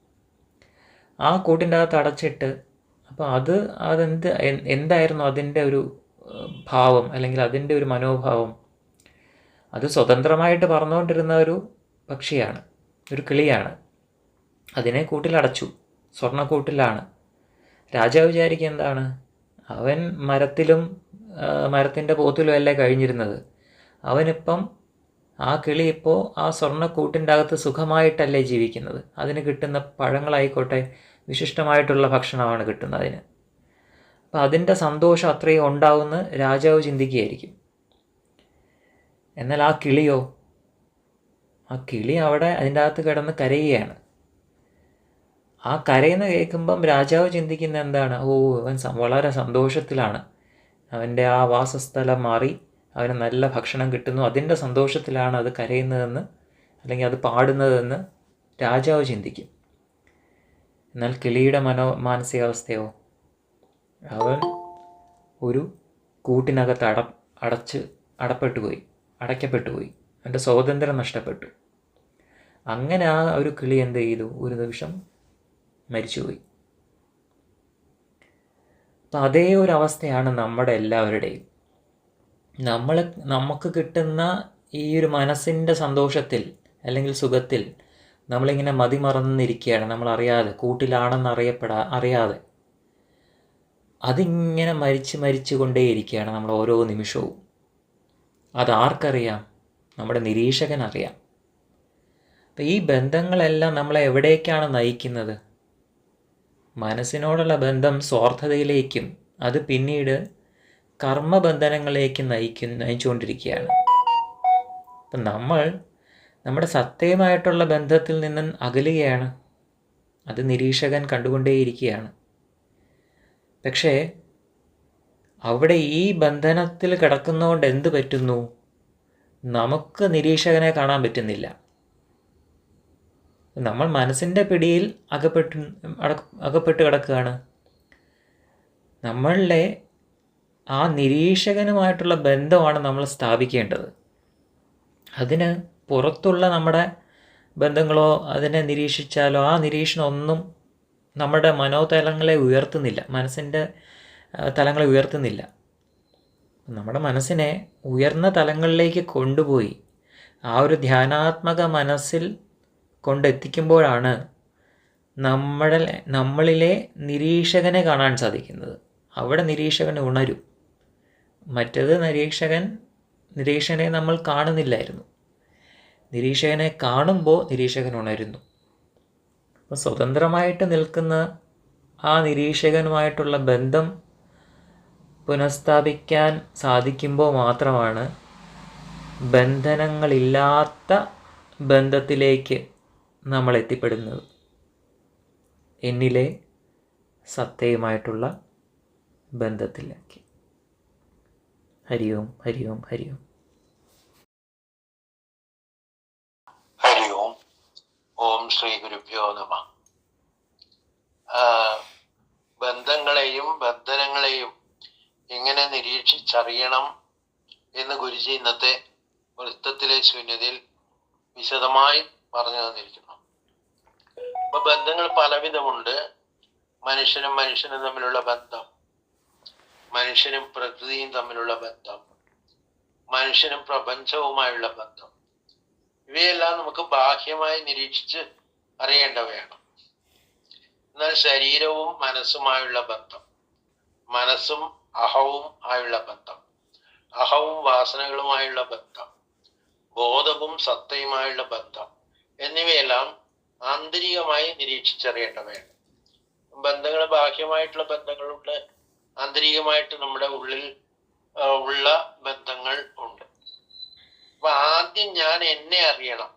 ആ കൂട്ടിൻ്റെ അകത്ത് അടച്ചിട്ട്, അപ്പോൾ എന്തായിരുന്നു അതിൻ്റെ ഒരു ഭാവം, അല്ലെങ്കിൽ അതിൻ്റെ ഒരു മനോഭാവം? അത് സ്വതന്ത്രമായിട്ട് പറന്നുകൊണ്ടിരുന്ന ഒരു പക്ഷിയാണ്, ഒരു കിളിയാണ്. അതിനെ കൂട്ടിലടച്ചു, സ്വർണ്ണക്കൂട്ടിലാണ്. രാജാവ് വിചാരിക്കുക എന്താണ്? അവൻ മരത്തിൻ്റെ പോത്തിലും അല്ലേ കഴിഞ്ഞിരുന്നത്. അവനിപ്പം ആ കിളി ഇപ്പോൾ ആ സ്വർണ്ണക്കൂട്ടിൻ്റെ അകത്ത് സുഖമായിട്ടല്ലേ ജീവിക്കുന്നത്. അതിന് കിട്ടുന്ന പഴങ്ങളായിക്കോട്ടെ, വിശിഷ്ടമായിട്ടുള്ള ഭക്ഷണമാണ് കിട്ടുന്നത് അതിന്. അപ്പം അതിൻ്റെ സന്തോഷം അത്രയും ഉണ്ടാവുമെന്ന് രാജാവ് ചിന്തിക്കുകയായിരിക്കും. എന്നാൽ ആ കിളിയോ? ആ കിളി അവിടെ അതിൻ്റെ അകത്ത് കിടന്ന് കരയുകയാണ്. ആ കരയുന്ന കേൾക്കുമ്പം രാജാവ് ചിന്തിക്കുന്ന എന്താണ്? അവൻ വളരെ സന്തോഷത്തിലാണ്, അവൻ്റെ ആ വാസസ്ഥലം മാറി അവന് നല്ല ഭക്ഷണം കിട്ടുന്നു, അതിൻ്റെ സന്തോഷത്തിലാണ് അത് കരയുന്നതെന്ന്, അല്ലെങ്കിൽ അത് പാടുന്നതെന്ന് രാജാവ് ചിന്തിക്കും. എന്നാൽ കിളിയുടെ മാനസികാവസ്ഥയോ? അവൻ ഒരു കൂട്ടിനകത്ത് അടയ്ക്കപ്പെട്ടുപോയി. അവൻ്റെ സ്വാതന്ത്ര്യം നഷ്ടപ്പെട്ടു. അങ്ങനെ ആ ഒരു കിളി എന്ത് ചെയ്തു? ഒരു നിമിഷം മരിച്ചുപോയി. അപ്പം അതേ ഒരു അവസ്ഥയാണ് നമ്മുടെ എല്ലാവരുടെയും. നമുക്ക് കിട്ടുന്ന ഈ ഒരു മനസ്സിൻ്റെ സന്തോഷത്തിൽ അല്ലെങ്കിൽ സുഖത്തിൽ നമ്മളിങ്ങനെ മതിമറന്നിരിക്കുകയാണ്, നമ്മളറിയാതെ, കൂട്ടിലാണെന്ന് അറിയാതെ. അതിങ്ങനെ മരിച്ചു കൊണ്ടേയിരിക്കുകയാണ് നമ്മൾ ഓരോ നിമിഷവും. അതാർക്കറിയാം? നമ്മുടെ നിരീക്ഷകനറിയാം. അപ്പം ഈ ബന്ധങ്ങളെല്ലാം നമ്മളെ എവിടേക്കാണ് നയിക്കുന്നത്? മനസ്സിനോടുള്ള ബന്ധം സ്വാർത്ഥതയിലേക്കും അത് പിന്നീട് കർമ്മബന്ധനങ്ങളിലേക്കും നയിച്ചുകൊണ്ടിരിക്കുകയാണ്. അപ്പം നമ്മുടെ സത്യമായിട്ടുള്ള ബന്ധത്തിൽ നിന്നും അകലുകയാണ്. അത് നിരീക്ഷകൻ കണ്ടുകൊണ്ടേയിരിക്കുകയാണ്. പക്ഷേ അവിടെ ഈ ബന്ധനത്തിൽ കിടക്കുന്നതുകൊണ്ട് എന്ത് പറ്റുന്നു? നമുക്ക് നിരീക്ഷകനെ കാണാൻ പറ്റുന്നില്ല. നമ്മൾ മനസ്സിൻ്റെ പിടിയിൽ അകപ്പെട്ട് കിടക്കുകയാണ്. നമ്മളിലെ ആ നിരീക്ഷകനുമായിട്ടുള്ള ബന്ധമാണ് നമ്മൾ സ്ഥാപിക്കേണ്ടത്. അതിന് പുറത്തുള്ള നമ്മുടെ ബന്ധങ്ങളോ അതിനെ നിരീക്ഷിച്ചാലോ ആ നിരീക്ഷണം ഒന്നും നമ്മുടെ മനോതലങ്ങളെ ഉയർത്തുന്നില്ല, മനസ്സിൻ്റെ തലങ്ങളെ ഉയർത്തുന്നില്ല. നമ്മുടെ മനസ്സിനെ ഉയർന്ന തലങ്ങളിലേക്ക് കൊണ്ടുപോയി ആ ഒരു ധ്യാനാത്മക മനസ്സിൽ കൊണ്ടെത്തിക്കുമ്പോഴാണ് നമ്മളിലെ നിരീക്ഷകനെ കാണാൻ സാധിക്കുന്നത്. അവിടെ നിരീക്ഷകൻ ഉണരും. മറ്റത് നിരീക്ഷകനെ നമ്മൾ കാണുന്നില്ലായിരുന്നു. നിരീക്ഷകനെ കാണുമ്പോൾ നിരീക്ഷകൻ ഉണരുന്നു. അപ്പോൾ സ്വതന്ത്രമായിട്ട് നിൽക്കുന്ന ആ നിരീക്ഷകനുമായിട്ടുള്ള ബന്ധം പുനഃസ്ഥാപിക്കാൻ സാധിക്കുമ്പോൾ മാത്രമാണ് ബന്ധനങ്ങളില്ലാത്ത ബന്ധത്തിലേക്ക് നമ്മൾ എത്തിപ്പെടുന്നത്, എന്നിലെ സത്തയുമായിട്ടുള്ള ബന്ധത്തിലേക്ക്. ഹരി ഓം, ഹരി ഓം, ഹരി ഓം. ഹരി ഓം. ഓം ശ്രീ ഗുരുഭ്യോ നമഃ. ബന്ധങ്ങളെയും ബന്ധനങ്ങളെയും എങ്ങനെ നിരീക്ഷിച്ചറിയണം എന്ന് ഗുരുജി ഇന്നത്തെ വൃത്തത്തിലെ ശൂന്യതയിൽ വിശദമായി പറഞ്ഞു തന്നിരിക്കുന്നു. അപ്പൊ ബന്ധങ്ങൾ പലവിധമുണ്ട്. മനുഷ്യനും തമ്മിലുള്ള ബന്ധം, മനുഷ്യനും പ്രകൃതിയും തമ്മിലുള്ള ബന്ധം, മനുഷ്യനും പ്രപഞ്ചവുമായുള്ള ബന്ധം, ഇവയെല്ലാം നമുക്ക് ബാഹ്യമായി നിരീക്ഷിച്ച് അറിയേണ്ടവയാണ്. എന്നാൽ ശരീരവും മനസ്സുമായുള്ള ബന്ധം, മനസ്സും അഹവും ആയുള്ള ബന്ധം, അഹവും വാസനകളുമായുള്ള ബന്ധം, ബോധവും സത്തയുമായുള്ള ബന്ധം എന്നിവയെല്ലാം ആന്തരികമായി നിരീക്ഷിച്ചറിയേണ്ടവയാണ്. ബന്ധങ്ങൾ ബാഹ്യമായിട്ടുള്ള ബന്ധങ്ങളുണ്ട്, ആന്തരികമായിട്ട് നമ്മുടെ ഉള്ളിൽ ഉള്ള ബന്ധങ്ങൾ ഉണ്ട്. അപ്പൊ ആദ്യം ഞാൻ എന്നെ അറിയണം,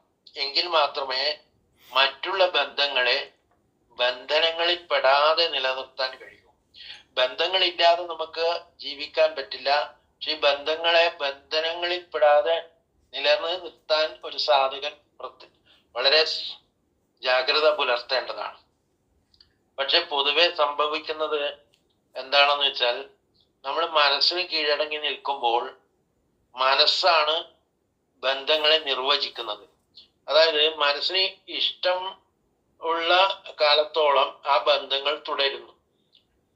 എങ്കിൽ മാത്രമേ മറ്റുള്ള ബന്ധങ്ങളെ ബന്ധനങ്ങളിൽ പെടാതെ നിലനിർത്താൻ കഴിയൂ. ബന്ധങ്ങളില്ലാതെ നമുക്ക് ജീവിക്കാൻ പറ്റില്ല. പക്ഷെ ഈ ബന്ധങ്ങളെ ബന്ധനങ്ങളിൽ പെടാതെ നിലനിർത്താൻ ഒരു സാധകൻ വളരെ ജാഗ്രത പുലർത്തേണ്ടതാണ്. പക്ഷെ പൊതുവെ സംഭവിക്കുന്നത് എന്താണെന്ന് വെച്ചാൽ, നമ്മൾ മനസ്സിന് കീഴടങ്ങി നിൽക്കുമ്പോൾ മനസ്സാണ് ബന്ധങ്ങളെ നിർവചിക്കുന്നത്. അതായത് മനസ്സിന് ഇഷ്ടം ഉള്ള കാലത്തോളം ആ ബന്ധങ്ങൾ തുടരുന്നു.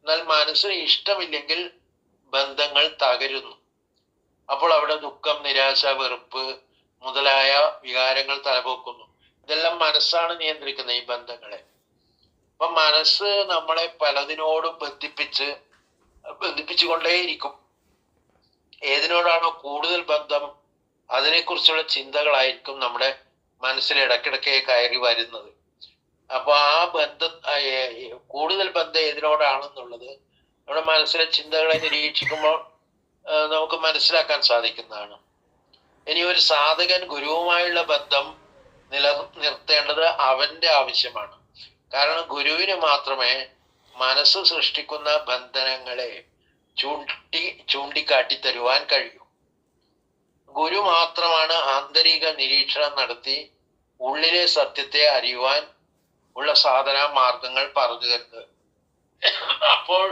എന്നാൽ മനസ്സിന് ഇഷ്ടമില്ലെങ്കിൽ ബന്ധങ്ങൾ തകരുന്നു. അപ്പോൾ അവിടെ ദുഃഖം, നിരാശ, വെറുപ്പ് മുതലായ വികാരങ്ങൾ തലപൊക്കുന്നു. ഇതെല്ലാം മനസ്സാണ് നിയന്ത്രിക്കുന്നത് ഈ ബന്ധങ്ങളെ. അപ്പൊ മനസ്സ് നമ്മളെ പലതിനോടും ബന്ധിപ്പിച്ചുകൊണ്ടേയിരിക്കും. ഏതിനോടാണോ കൂടുതൽ ബന്ധം, അതിനെക്കുറിച്ചുള്ള ചിന്തകളായിരിക്കും നമ്മുടെ മനസ്സിൽ ഇടയ്ക്കിടയ്ക്ക് കയറി വരുന്നത്. അപ്പൊ ആ കൂടുതൽ ബന്ധം ഏതിനോടാണെന്നുള്ളത് നമ്മുടെ മനസ്സിലെ ചിന്തകളെ നിരീക്ഷിക്കുമ്പോൾ നമുക്ക് മനസ്സിലാക്കാൻ സാധിക്കുന്നതാണ്. ഇനി ഒരു സാധകൻ ഗുരുവുമായുള്ള ബന്ധം നിലനിർത്തേണ്ടത് അവന്റെ ആവശ്യമാണ്. കാരണം ഗുരുവിന് മാത്രമേ മനസ്സ് സൃഷ്ടിക്കുന്ന ബന്ധനങ്ങളെ ചൂണ്ടിക്കാട്ടി തരുവാൻ കഴിയൂ. ഗുരു മാത്രമാണ് ആന്തരിക നിരീക്ഷണം നടത്തി ഉള്ളിലെ സത്യത്തെ അറിയുവാൻ ഉള്ള സാധനാ മാർഗങ്ങൾ പറഞ്ഞു തരുന്നത്. അപ്പോൾ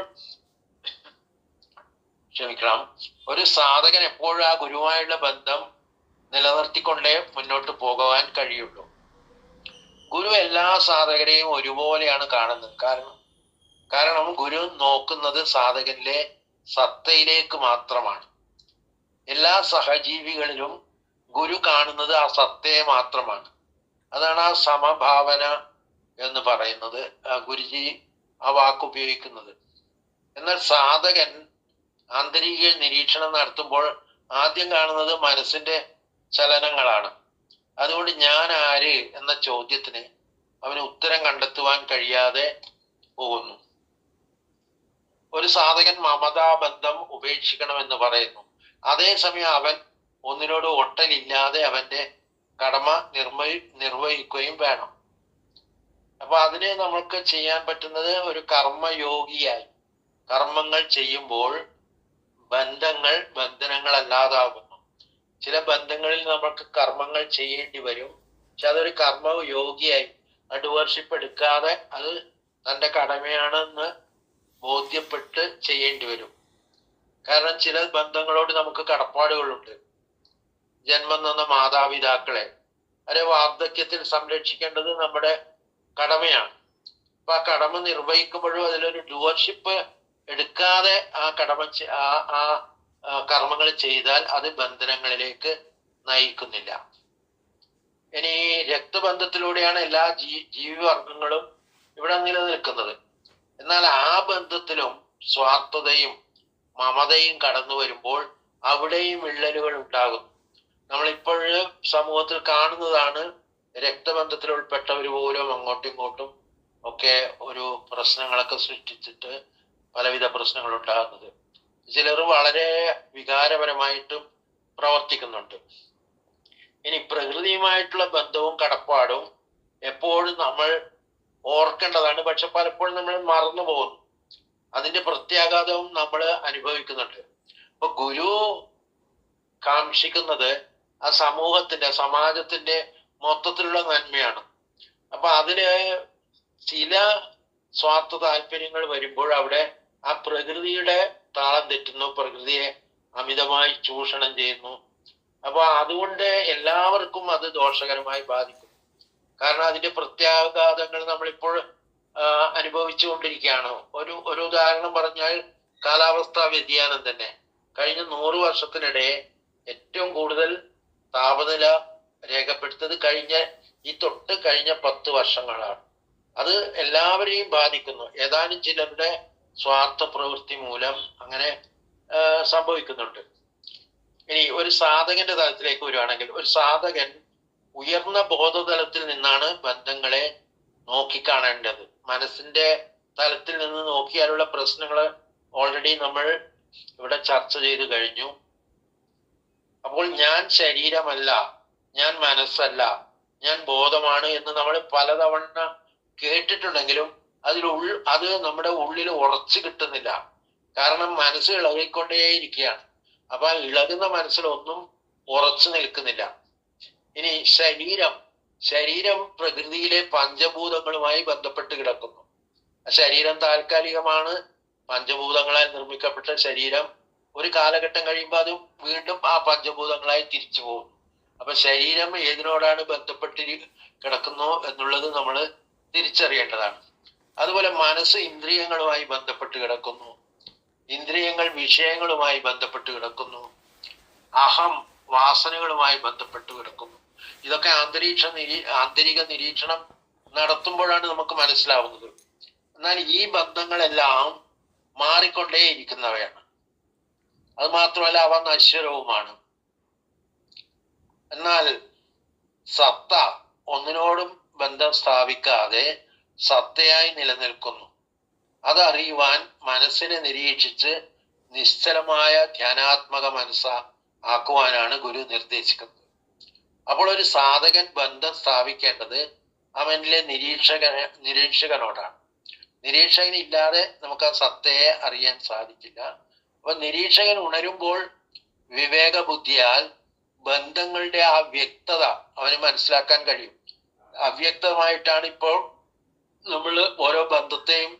ഒരു സാധകൻ എപ്പോഴും ആ ഗുരുവുമായുള്ള ബന്ധം നിലനിർത്തിക്കൊണ്ടേ മുന്നോട്ട് പോകുവാൻ കഴിയുള്ളൂ. ഗുരു എല്ലാ സാധകരെയും ഒരുപോലെയാണ് കാണുന്നത്. കാരണം ഗുരു നോക്കുന്നത് സാധകനിലെ സത്തയിലേക്ക് മാത്രമാണ്. എല്ലാ സഹജീവികളിലും ഗുരു കാണുന്നത് ആ സത്തയെ മാത്രമാണ്. അതാണ് ആ സമഭാവന എന്ന് പറയുന്നത്, ഗുരുജി ആ വാക്ക് ഉപയോഗിക്കുന്നത്. എന്നാൽ സാധകൻ ആന്തരിക നിരീക്ഷണം നടത്തുമ്പോൾ ആദ്യം കാണുന്നത് മനസ്സിന്റെ ചലനങ്ങളാണ്. അതുകൊണ്ട് ഞാൻ ആര് എന്ന ചോദ്യത്തിന് അവന് ഉത്തരം കണ്ടെത്തുവാൻ കഴിയാതെ പോകുന്നു. ഒരു സാധകൻ മമതാബന്ധം ഉപേക്ഷിക്കണമെന്ന് പറയുന്നു. അതേസമയം അവൻ ഒന്നിനോട് ഒട്ടലില്ലാതെ അവന്റെ കടമ നിർവഹിക്കുകയും വേണം. അപ്പൊ അതിന് നമുക്ക് ചെയ്യാൻ പറ്റുന്നത് ഒരു കർമ്മയോഗിയായി കർമ്മങ്ങൾ ചെയ്യുമ്പോൾ ബന്ധനങ്ങളല്ലാതാകുന്നു. ചില ബന്ധങ്ങളിൽ നമുക്ക് കർമ്മങ്ങൾ ചെയ്യേണ്ടി വരും. പക്ഷെ അതൊരു കർമ്മയോഗിയായി വർഷിപ്പ് എടുക്കാതെ അത് തൻ്റെ കടമയാണെന്ന് ബോധ്യപ്പെട്ട് ചെയ്യേണ്ടി വരും. കാരണം ചില ബന്ധങ്ങളോട് നമുക്ക് കടപ്പാടുകളുണ്ട്. ജന്മം തന്ന മാതാപിതാക്കളെ വാർദ്ധക്യത്തിൽ സംരക്ഷിക്കേണ്ടത് നമ്മുടെ കടമയാണ്. അപ്പൊ ആ കടമ നിർവഹിക്കുമ്പോഴും അതിലൊരു ഡുവർഷിപ്പ് എടുക്കാതെ ആ കർമ്മങ്ങൾ ചെയ്താൽ അത് ബന്ധനങ്ങളിലേക്ക് നയിക്കുന്നില്ല. ഇനി രക്തബന്ധത്തിലൂടെയാണ് എല്ലാ ജീവിവർഗങ്ങളും ഇവിടെ നിലനിൽക്കുന്നത്. എന്നാൽ ആ ബന്ധത്തിലും സ്വാർത്ഥതയും മമതയും കടന്നു വരുമ്പോൾ അവിടെയും വിള്ളലുകൾ ഉണ്ടാകും. നമ്മളിപ്പോഴും സമൂഹത്തിൽ കാണുന്നതാണ്. രക്തബന്ധത്തിൽ ഉൾപ്പെട്ടവർ പോലും അങ്ങോട്ടും ഇങ്ങോട്ടും ഒക്കെ ഒരു പ്രശ്നങ്ങളൊക്കെ സൃഷ്ടിച്ചിട്ട് പലവിധ പ്രശ്നങ്ങൾ ഉണ്ടാകുന്നത്. ചിലർ വളരെ വികാരപരമായിട്ടും പ്രവർത്തിക്കുന്നുണ്ട്. ഇനി പ്രകൃതിയുമായിട്ടുള്ള ബന്ധവും കടപ്പാടും എപ്പോഴും നമ്മൾ ഓർക്കേണ്ടതാണ്. പക്ഷെ പലപ്പോഴും നമ്മൾ മറന്നു പോകുന്നു. അതിന്റെ പ്രത്യാഘാതവും നമ്മൾ അനുഭവിക്കുന്നുണ്ട്. അപ്പൊ ഗുരു കാക്ഷിക്കുന്നത് ആ സമാജത്തിന്റെ മൊത്തത്തിലുള്ള നന്മയാണ്. അപ്പൊ അതിന് ചില സ്വാർത്ഥ താല്പര്യങ്ങൾ വരുമ്പോൾ അവിടെ ആ പ്രകൃതിയുടെ താളം തെറ്റുന്നു, പ്രകൃതിയെ അമിതമായി ചൂഷണം ചെയ്യുന്നു. അപ്പൊ അതുകൊണ്ട് എല്ലാവർക്കും അത് ദോഷകരമായി ബാധിക്കും. കാരണം അതിന്റെ പ്രത്യാഘാതങ്ങൾ നമ്മളിപ്പോൾ അനുഭവിച്ചുകൊണ്ടിരിക്കുകയാണ്. ഒരു ഉദാഹരണം പറഞ്ഞാൽ കാലാവസ്ഥാ വ്യതിയാനം തന്നെ. കഴിഞ്ഞ 100 വർഷത്തിനിടെ ഏറ്റവും കൂടുതൽ താപനില രേഖപ്പെടുത്തത് കഴിഞ്ഞ 10 വർഷങ്ങളാണ്. അത് എല്ലാവരെയും ബാധിക്കുന്നു. ഏതാനും ചിലരുടെ സ്വാർത്ഥ പ്രവൃത്തി മൂലം അങ്ങനെ സംഭവിക്കുന്നുണ്ട്. ഇനി ഒരു സാധകന്റെ തലത്തിലേക്ക് വരുവാണെങ്കിൽ, ഒരു സാധകൻ ഉയർന്ന ബോധതലത്തിൽ നിന്നാണ് ബന്ധങ്ങളെ നോക്കിക്കാണേണ്ടത്. മനസ്സിന്റെ തലത്തിൽ നിന്ന് നോക്കിയാലുള്ള പ്രശ്നങ്ങൾ ഓൾറെഡി നമ്മൾ ഇവിടെ ചർച്ച ചെയ്തു കഴിഞ്ഞു. അപ്പോൾ ഞാൻ ശരീരമല്ല, ഞാൻ മനസ്സല്ല, ഞാൻ ബോധമാണ് എന്ന് നമ്മൾ പലതവണ കേട്ടിട്ടുണ്ടെങ്കിലും അത് നമ്മുടെ ഉള്ളിൽ ഉറച്ചു കിട്ടുന്നില്ല. കാരണം മനസ്സ് ഇളകിക്കൊണ്ടേയിരിക്കുകയാണ്. അപ്പൊ ആ ഇളകുന്ന മനസ്സിലൊന്നും ഉറച്ചു നിൽക്കുന്നില്ല. ശരീരം പ്രകൃതിയിലെ പഞ്ചഭൂതങ്ങളുമായി ബന്ധപ്പെട്ട് കിടക്കുന്നു. ശരീരം താൽക്കാലികമാണ്. പഞ്ചഭൂതങ്ങളാൽ നിർമ്മിക്കപ്പെട്ട ശരീരം ഒരു കാലഘട്ടം കഴിയുമ്പോൾ അത് വീണ്ടും ആ പഞ്ചഭൂതങ്ങളായി തിരിച്ചു പോകുന്നു. അപ്പൊ ശരീരം ഏതിനോടാണ് ബന്ധപ്പെട്ട് കിടക്കുന്നു എന്നുള്ളത് നമ്മൾ തിരിച്ചറിയേണ്ടതാണ്. അതുപോലെ മനസ്സ് ഇന്ദ്രിയങ്ങളുമായി ബന്ധപ്പെട്ട് കിടക്കുന്നു. ഇന്ദ്രിയങ്ങൾ വിഷയങ്ങളുമായി ബന്ധപ്പെട്ട് കിടക്കുന്നു. അഹം വാസനകളുമായി ബന്ധപ്പെട്ട് കിടക്കുന്നു. ഇതൊക്കെ ആന്തരിക നിരീക്ഷണം നടത്തുമ്പോഴാണ് നമുക്ക് മനസ്സിലാവുന്നത്. എന്നാൽ ഈ ബന്ധങ്ങളെല്ലാം മാറിക്കൊണ്ടേയിരിക്കുന്നവയാണ്. അത് മാത്രമല്ല അവ നശ്വരവുമാണ്. എന്നാൽ സത്ത ഒന്നിനോടും ബന്ധം സ്ഥാപിക്കാതെ സത്തയായി നിലനിൽക്കുന്നു. അതറിയുവാൻ മനസ്സിനെ നിരീക്ഷിച്ച് നിശ്ചലമായ ധ്യാനാത്മക ആക്കുവാനാണ് ഗുരു നിർദ്ദേശിക്കുന്നത്. അപ്പോൾ ഒരു സാധകൻ ബന്ധം സ്ഥാപിക്കേണ്ടത് അവനിലെ നിരീക്ഷകനോടാണ്. നിരീക്ഷകനില്ലാതെ നമുക്ക് ആ സത്തയെ അറിയാൻ സാധിക്കില്ല. അപ്പൊ നിരീക്ഷകൻ ഉണരുമ്പോൾ വിവേക ബുദ്ധിയാൽ ബന്ധങ്ങളുടെ ആ വ്യക്തത അവന് മനസ്സിലാക്കാൻ കഴിയും. അവ്യക്തമായിട്ടാണ് ഇപ്പോൾ നമ്മൾ ഓരോ ബന്ധത്തെയും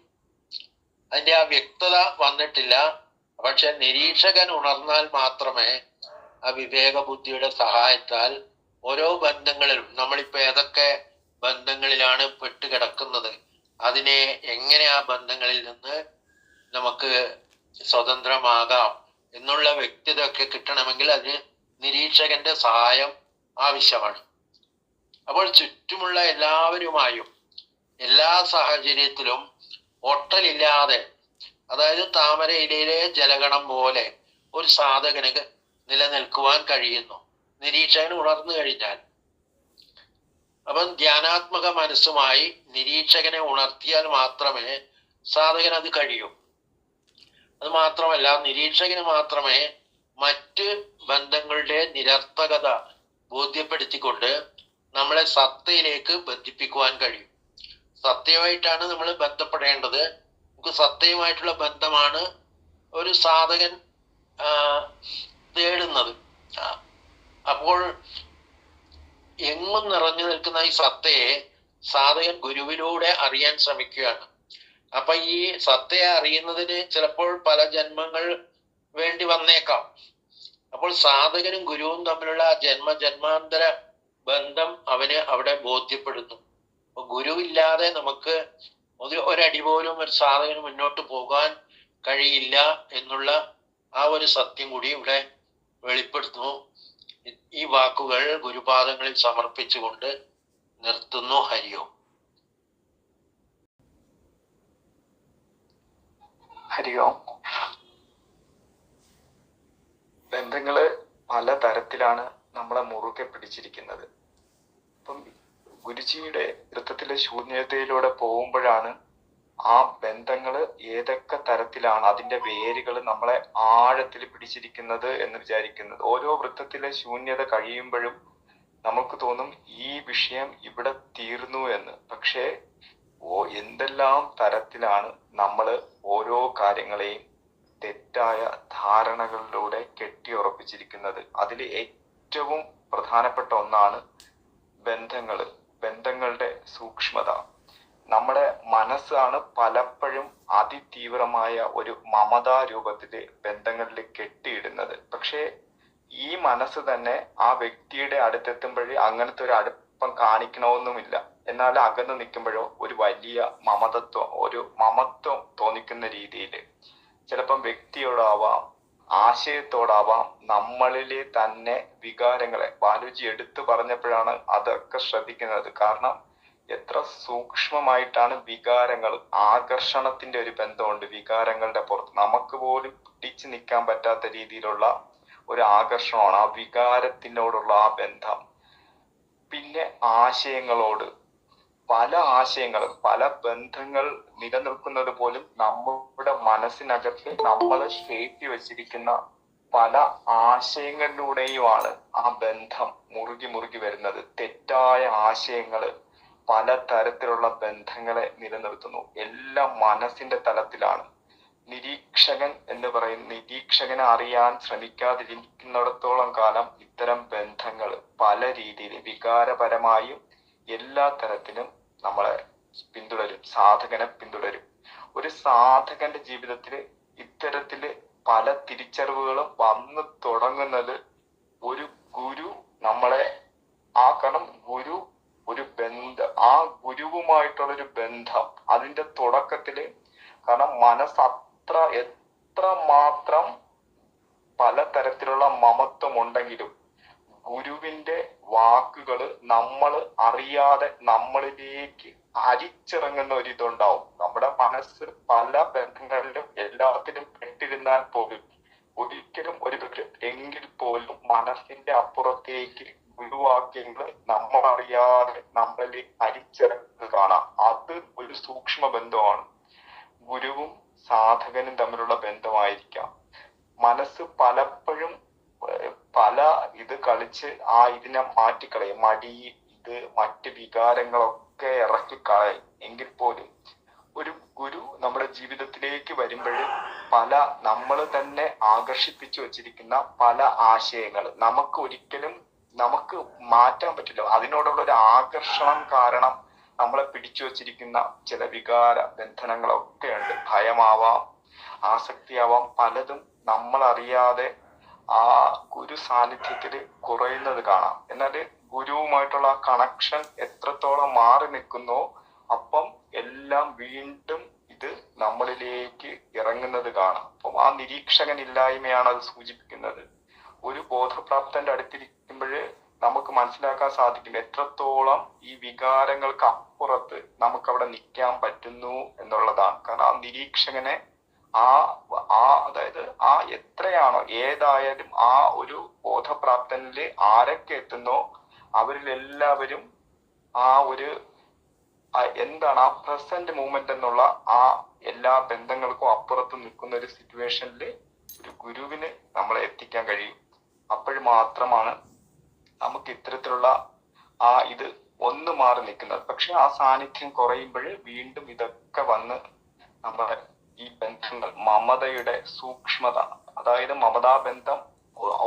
അതിന്റെ ആ വ്യക്തത വന്നിട്ടില്ല. പക്ഷെ നിരീക്ഷകൻ ഉണർന്നാൽ മാത്രമേ ആ വിവേക ബുദ്ധിയുടെ സഹായത്താൽ ഓരോ ബന്ധങ്ങളിലും നമ്മളിപ്പോ ഏതൊക്കെ ബന്ധങ്ങളിലാണ് പെട്ടുകിടക്കുന്നത്, അതിനെ എങ്ങനെ ആ ബന്ധങ്ങളിൽ നിന്ന് നമുക്ക് സ്വതന്ത്രമാകാം എന്നുള്ള വ്യക്തത ഒക്കെ കിട്ടണമെങ്കിൽ അതിന് നിരീക്ഷകന്റെ സഹായം ആവശ്യമാണ്. അപ്പോൾ ചുറ്റുമുള്ള എല്ലാവരുമായും എല്ലാ സാഹചര്യത്തിലും ഒട്ടലില്ലാതെ, അതായത് താമരയിലെ ജലഗണം പോലെ ഒരു സാധകന് നിലനിൽക്കുവാൻ കഴിയുന്നു നിരീക്ഷകൻ ഉണർന്നു കഴിഞ്ഞാൽ. അപ്പം ധ്യാനാത്മക മനസ്സുമായി നിരീക്ഷകനെ ഉണർത്തിയാൽ മാത്രമേ സാധകൻ അത് കഴിയൂ. അത് മാത്രമല്ല, നിരീക്ഷകന് മാത്രമേ മറ്റ് ബന്ധങ്ങളുടെ നിരർത്ഥകത ബോധ്യപ്പെടുത്തിക്കൊണ്ട് നമ്മളെ സത്തയിലേക്ക് ബന്ധിപ്പിക്കുവാൻ കഴിയും. സത്തയുമായിട്ടാണ് നമ്മൾ ബന്ധപ്പെടേണ്ടത്. നമുക്ക് സത്തയുമായിട്ടുള്ള ബന്ധമാണ് ഒരു സാധകൻ തേടുന്നത്. അപ്പോൾ എങ്ങും നിറഞ്ഞു നിൽക്കുന്ന ഈ സത്തയെ സാധകൻ ഗുരുവിലൂടെ അറിയാൻ ശ്രമിക്കുകയാണ്. അപ്പൊ ഈ സത്തയെ അറിയുന്നതിന് ചിലപ്പോൾ പല ജന്മങ്ങൾ വേണ്ടി വന്നേക്കാം. അപ്പോൾ സാധകനും ഗുരുവും തമ്മിലുള്ള ജന്മാന്തര ബന്ധം അവന് അവിടെ ബോധ്യപ്പെടുന്നു. അപ്പൊ ഗുരുവില്ലാതെ നമുക്ക് ഒരടി പോലും ഒരു സാധകന് മുന്നോട്ട് പോകാൻ കഴിയില്ല എന്നുള്ള ആ ഒരു സത്യം കൂടി ഇവിടെ വെളിപ്പെടുത്തുന്നു. ഈ വാക്കുകൾ ഗുരുപാദങ്ങളിൽ സമർപ്പിച്ചുകൊണ്ട് നിർത്തുന്നു. ഹരിയോം. ഹരിയോം. ബന്ധങ്ങള് പല തരത്തിലാണ് നമ്മളെ മുറുകെ പിടിച്ചിരിക്കുന്നത്. അപ്പം ഗുരുജിയുടെ വൃത്തത്തിലെ ശൂന്യതയിലൂടെ പോകുമ്പോഴാണ് ആ ബന്ധങ്ങള് ഏതൊക്കെ തരത്തിലാണ്, അതിന്റെ വേരുകൾ നമ്മളെ ആഴത്തിൽ പിടിച്ചിരിക്കുന്നത് എന്ന് വിചാരിക്കുന്നത്. ഓരോ വൃത്തത്തിലെ ശൂന്യത കഴിയുമ്പോഴും നമുക്ക് തോന്നും ഈ വിഷയം ഇവിടെ തീർന്നു എന്ന്. പക്ഷേ എന്തെല്ലാം തരത്തിലാണ് നമ്മൾ ഓരോ കാര്യങ്ങളെയും തെറ്റായ ധാരണകളിലൂടെ കെട്ടിയുറപ്പിച്ചിരിക്കുന്നത്. അതിൽ ഏറ്റവും പ്രധാനപ്പെട്ട ഒന്നാണ് ബന്ധങ്ങളുടെ സൂക്ഷ്മത. നമ്മുടെ മനസ്സാണ് പലപ്പോഴും അതിതീവ്രമായ ഒരു മമതാ രൂപത്തില് ബന്ധങ്ങളിൽ കെട്ടിയിടുന്നത്. പക്ഷേ ഈ മനസ്സ് തന്നെ ആ വ്യക്തിയുടെ അടുത്തെത്തുമ്പോഴേ അങ്ങനത്തെ ഒരു അടുപ്പം കാണിക്കണമെന്നുമില്ല. എന്നാൽ അകന്ന് നിൽക്കുമ്പോഴോ ഒരു വലിയ മമത്വം തോന്നിക്കുന്ന രീതിയിൽ ചിലപ്പം വ്യക്തിയോടാവാം, ആശയത്തോടാവാം, നമ്മളിലെ തന്നെ വികാരങ്ങളെ ബാലുജി എടുത്തു പറഞ്ഞപ്പോഴാണ് അതൊക്കെ ശ്രദ്ധിക്കുന്നത്. കാരണം എത്ര സൂക്ഷ്മമായിട്ടാണ് വികാരങ്ങൾ, ആകർഷണത്തിന്റെ ഒരു ബന്ധമുണ്ട് വികാരങ്ങളുടെ പുറത്ത്. നമുക്ക് പോലും പിടിച്ചു നിൽക്കാൻ പറ്റാത്ത രീതിയിലുള്ള ഒരു ആകർഷണമാണ് ആ വികാരത്തിനോടുള്ള ആ ബന്ധം. പിന്നെ ആശയങ്ങളോട്, പല ബന്ധങ്ങൾ നിലനിൽക്കുന്നത് പോലും നമ്മുടെ മനസ്സിനകത്ത് നമ്മൾ ഷേപ്പി വെച്ചിരിക്കുന്ന പല ആശയങ്ങളിലൂടെയുമാണ് ആ ബന്ധം മുറുകി വരുന്നത്. തെറ്റായ ആശയങ്ങള് പല തരത്തിലുള്ള ബന്ധങ്ങളെ നിലനിർത്തുന്നു. എല്ലാം മനസ്സിന്റെ തലത്തിലാണ്. നിരീക്ഷകൻ എന്ന് പറയുന്ന നിരീക്ഷകനെ അറിയാൻ ശ്രമിക്കാതിരിക്കുന്നിടത്തോളം കാലം ഇത്തരം ബന്ധങ്ങൾ പല രീതിയിൽ വികാരപരമായും എല്ലാ തരത്തിലും നമ്മളെ പിന്തുടരും, സാധകനെ പിന്തുടരും. ഒരു സാധകന്റെ ജീവിതത്തില് ഇത്തരത്തില് പല തിരിച്ചറിവുകളും വന്നു തുടങ്ങുന്നത് ഒരു ഗുരു നമ്മളെ കാരണം ഗുരു ഒരു ആ ഗുരുവുമായിട്ടുള്ളൊരു ബന്ധം അതിന്റെ തുടക്കത്തില്, കാരണം എത്ര മാത്രം പലതരത്തിലുള്ള മമത്വം ഉണ്ടെങ്കിലും ഗുരുവിന്റെ വാക്കുകൾ നമ്മൾ അറിയാതെ നമ്മളിലേക്ക് അരിച്ചിറങ്ങുന്ന ഒരിതുണ്ടാവും. നമ്മുടെ മനസ്സ് പല ബന്ധങ്ങളിലും എല്ലാത്തിലും പെട്ടിരുന്നാൽ പോലും ഒരിക്കലും എങ്കിൽ പോലും മനസ്സിന്റെ അപ്പുറത്തേക്ക് ഗുരുവാക്യങ്ങൾ നമ്മൾ അറിയാതെ നമ്മളിൽ അരിച്ചിറങ്ങുന്നത് കാണാം. അത് ഒരു സൂക്ഷ്മ ബന്ധമാണ്. ഗുരുവും സാധകനും തമ്മിലുള്ള ബന്ധമായിരിക്കാം. മനസ്സ് പലപ്പോഴും പല ഇത് കളിച്ച് ഇതിനെ മാറ്റിക്കളയും, മടി മറ്റ് വികാരങ്ങളൊക്കെ ഇറക്കിക്കളയും. എങ്കിൽ പോലും ഒരു ഗുരു നമ്മുടെ ജീവിതത്തിലേക്ക് വരുമ്പോൾ നമ്മൾ തന്നെ ആകർഷിപ്പിച്ചു വച്ചിരിക്കുന്ന പല ആശയങ്ങൾ നമുക്ക് മാറ്റാൻ പറ്റില്ല. അതിനോടുള്ള ഒരു ആകർഷണം കാരണം നമ്മളെ പിടിച്ചു വച്ചിരിക്കുന്ന ചില വികാര ബന്ധനങ്ങളൊക്കെ ഉണ്ട്. ഭയമാവാം, ആസക്തിയാവാം, പലതും നമ്മൾ അറിയാതെ ആ ഗുരു സാന്നിധ്യത്തില് കുറയുന്നത് കാണാം. എന്നാല് ഗുരുവുമായിട്ടുള്ള ആ കണക്ഷൻ എത്രത്തോളം മാറി നിൽക്കുന്നോ അപ്പം എല്ലാം വീണ്ടും ഇത് നമ്മളിലേക്ക് ഇറങ്ങുന്നത് കാണാം. അപ്പം ആ നിരീക്ഷകനില്ലായ്മയാണ് അത് സൂചിപ്പിക്കുന്നത്. ഒരു ബോധപ്രാപ്തന്റെ അടുത്തിരിക്കുമ്പോഴ് നമുക്ക് മനസ്സിലാക്കാൻ സാധിക്കും എത്രത്തോളം ഈ വികാരങ്ങൾക്ക് അപ്പുറത്ത് നമുക്ക് അവിടെ നിൽക്കാൻ പറ്റുന്നു എന്നുള്ളതാണ്. കാരണം ആ നിരീക്ഷകനെ അതായത് എത്രയാണോ ഏതായാലും ആ ഒരു ബോധപ്രാപ്തനില് ആരൊക്കെ എത്തുന്നോ അവരിലെല്ലാവരും ആ ഒരു എന്താണ് ആ പ്രസന്റ് മൂമെന്റ് എന്നുള്ള ആ എല്ലാ ബന്ധങ്ങൾക്കും അപ്പുറത്ത് നിൽക്കുന്ന ഒരു സിറ്റുവേഷനിൽ ഒരു ഗുരുവിന് നമ്മളെ എത്തിക്കാൻ കഴിയും. അപ്പോൾ മാത്രമാണ് നമുക്ക് ഇത്തരത്തിലുള്ള ഇത് ഒന്ന് മാറി നിൽക്കുന്നത്. പക്ഷെ ആ സാന്നിധ്യം കുറയുമ്പോൾ വീണ്ടും ഇതൊക്കെ വന്ന് നമ്മുടെ ഈ ബന്ധങ്ങൾ മമതയുടെ സൂക്ഷ്മത, അതായത് മമതാബന്ധം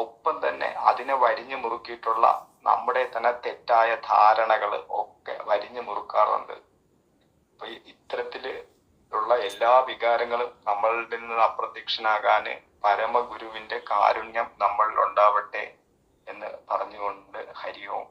ഒപ്പം തന്നെ അതിനെ വരിഞ്ഞു മുറുക്കിയിട്ടുള്ള നമ്മുടെ തന്നെ തെറ്റായ ധാരണകൾ ഒക്കെ വരിഞ്ഞു മുറുക്കാറുണ്ട്. അപ്പൊ ഇത്തരത്തില് ഉള്ള എല്ലാ വികാരങ്ങളും നമ്മളിൽ നിന്ന് അപ്രത്യക്ഷനാകാന് പരമഗുരുവിന്റെ കാരുണ്യം നമ്മളിൽ ഉണ്ടാവട്ടെ എന്ന് പറഞ്ഞുകൊണ്ട് ഹരി ഓം.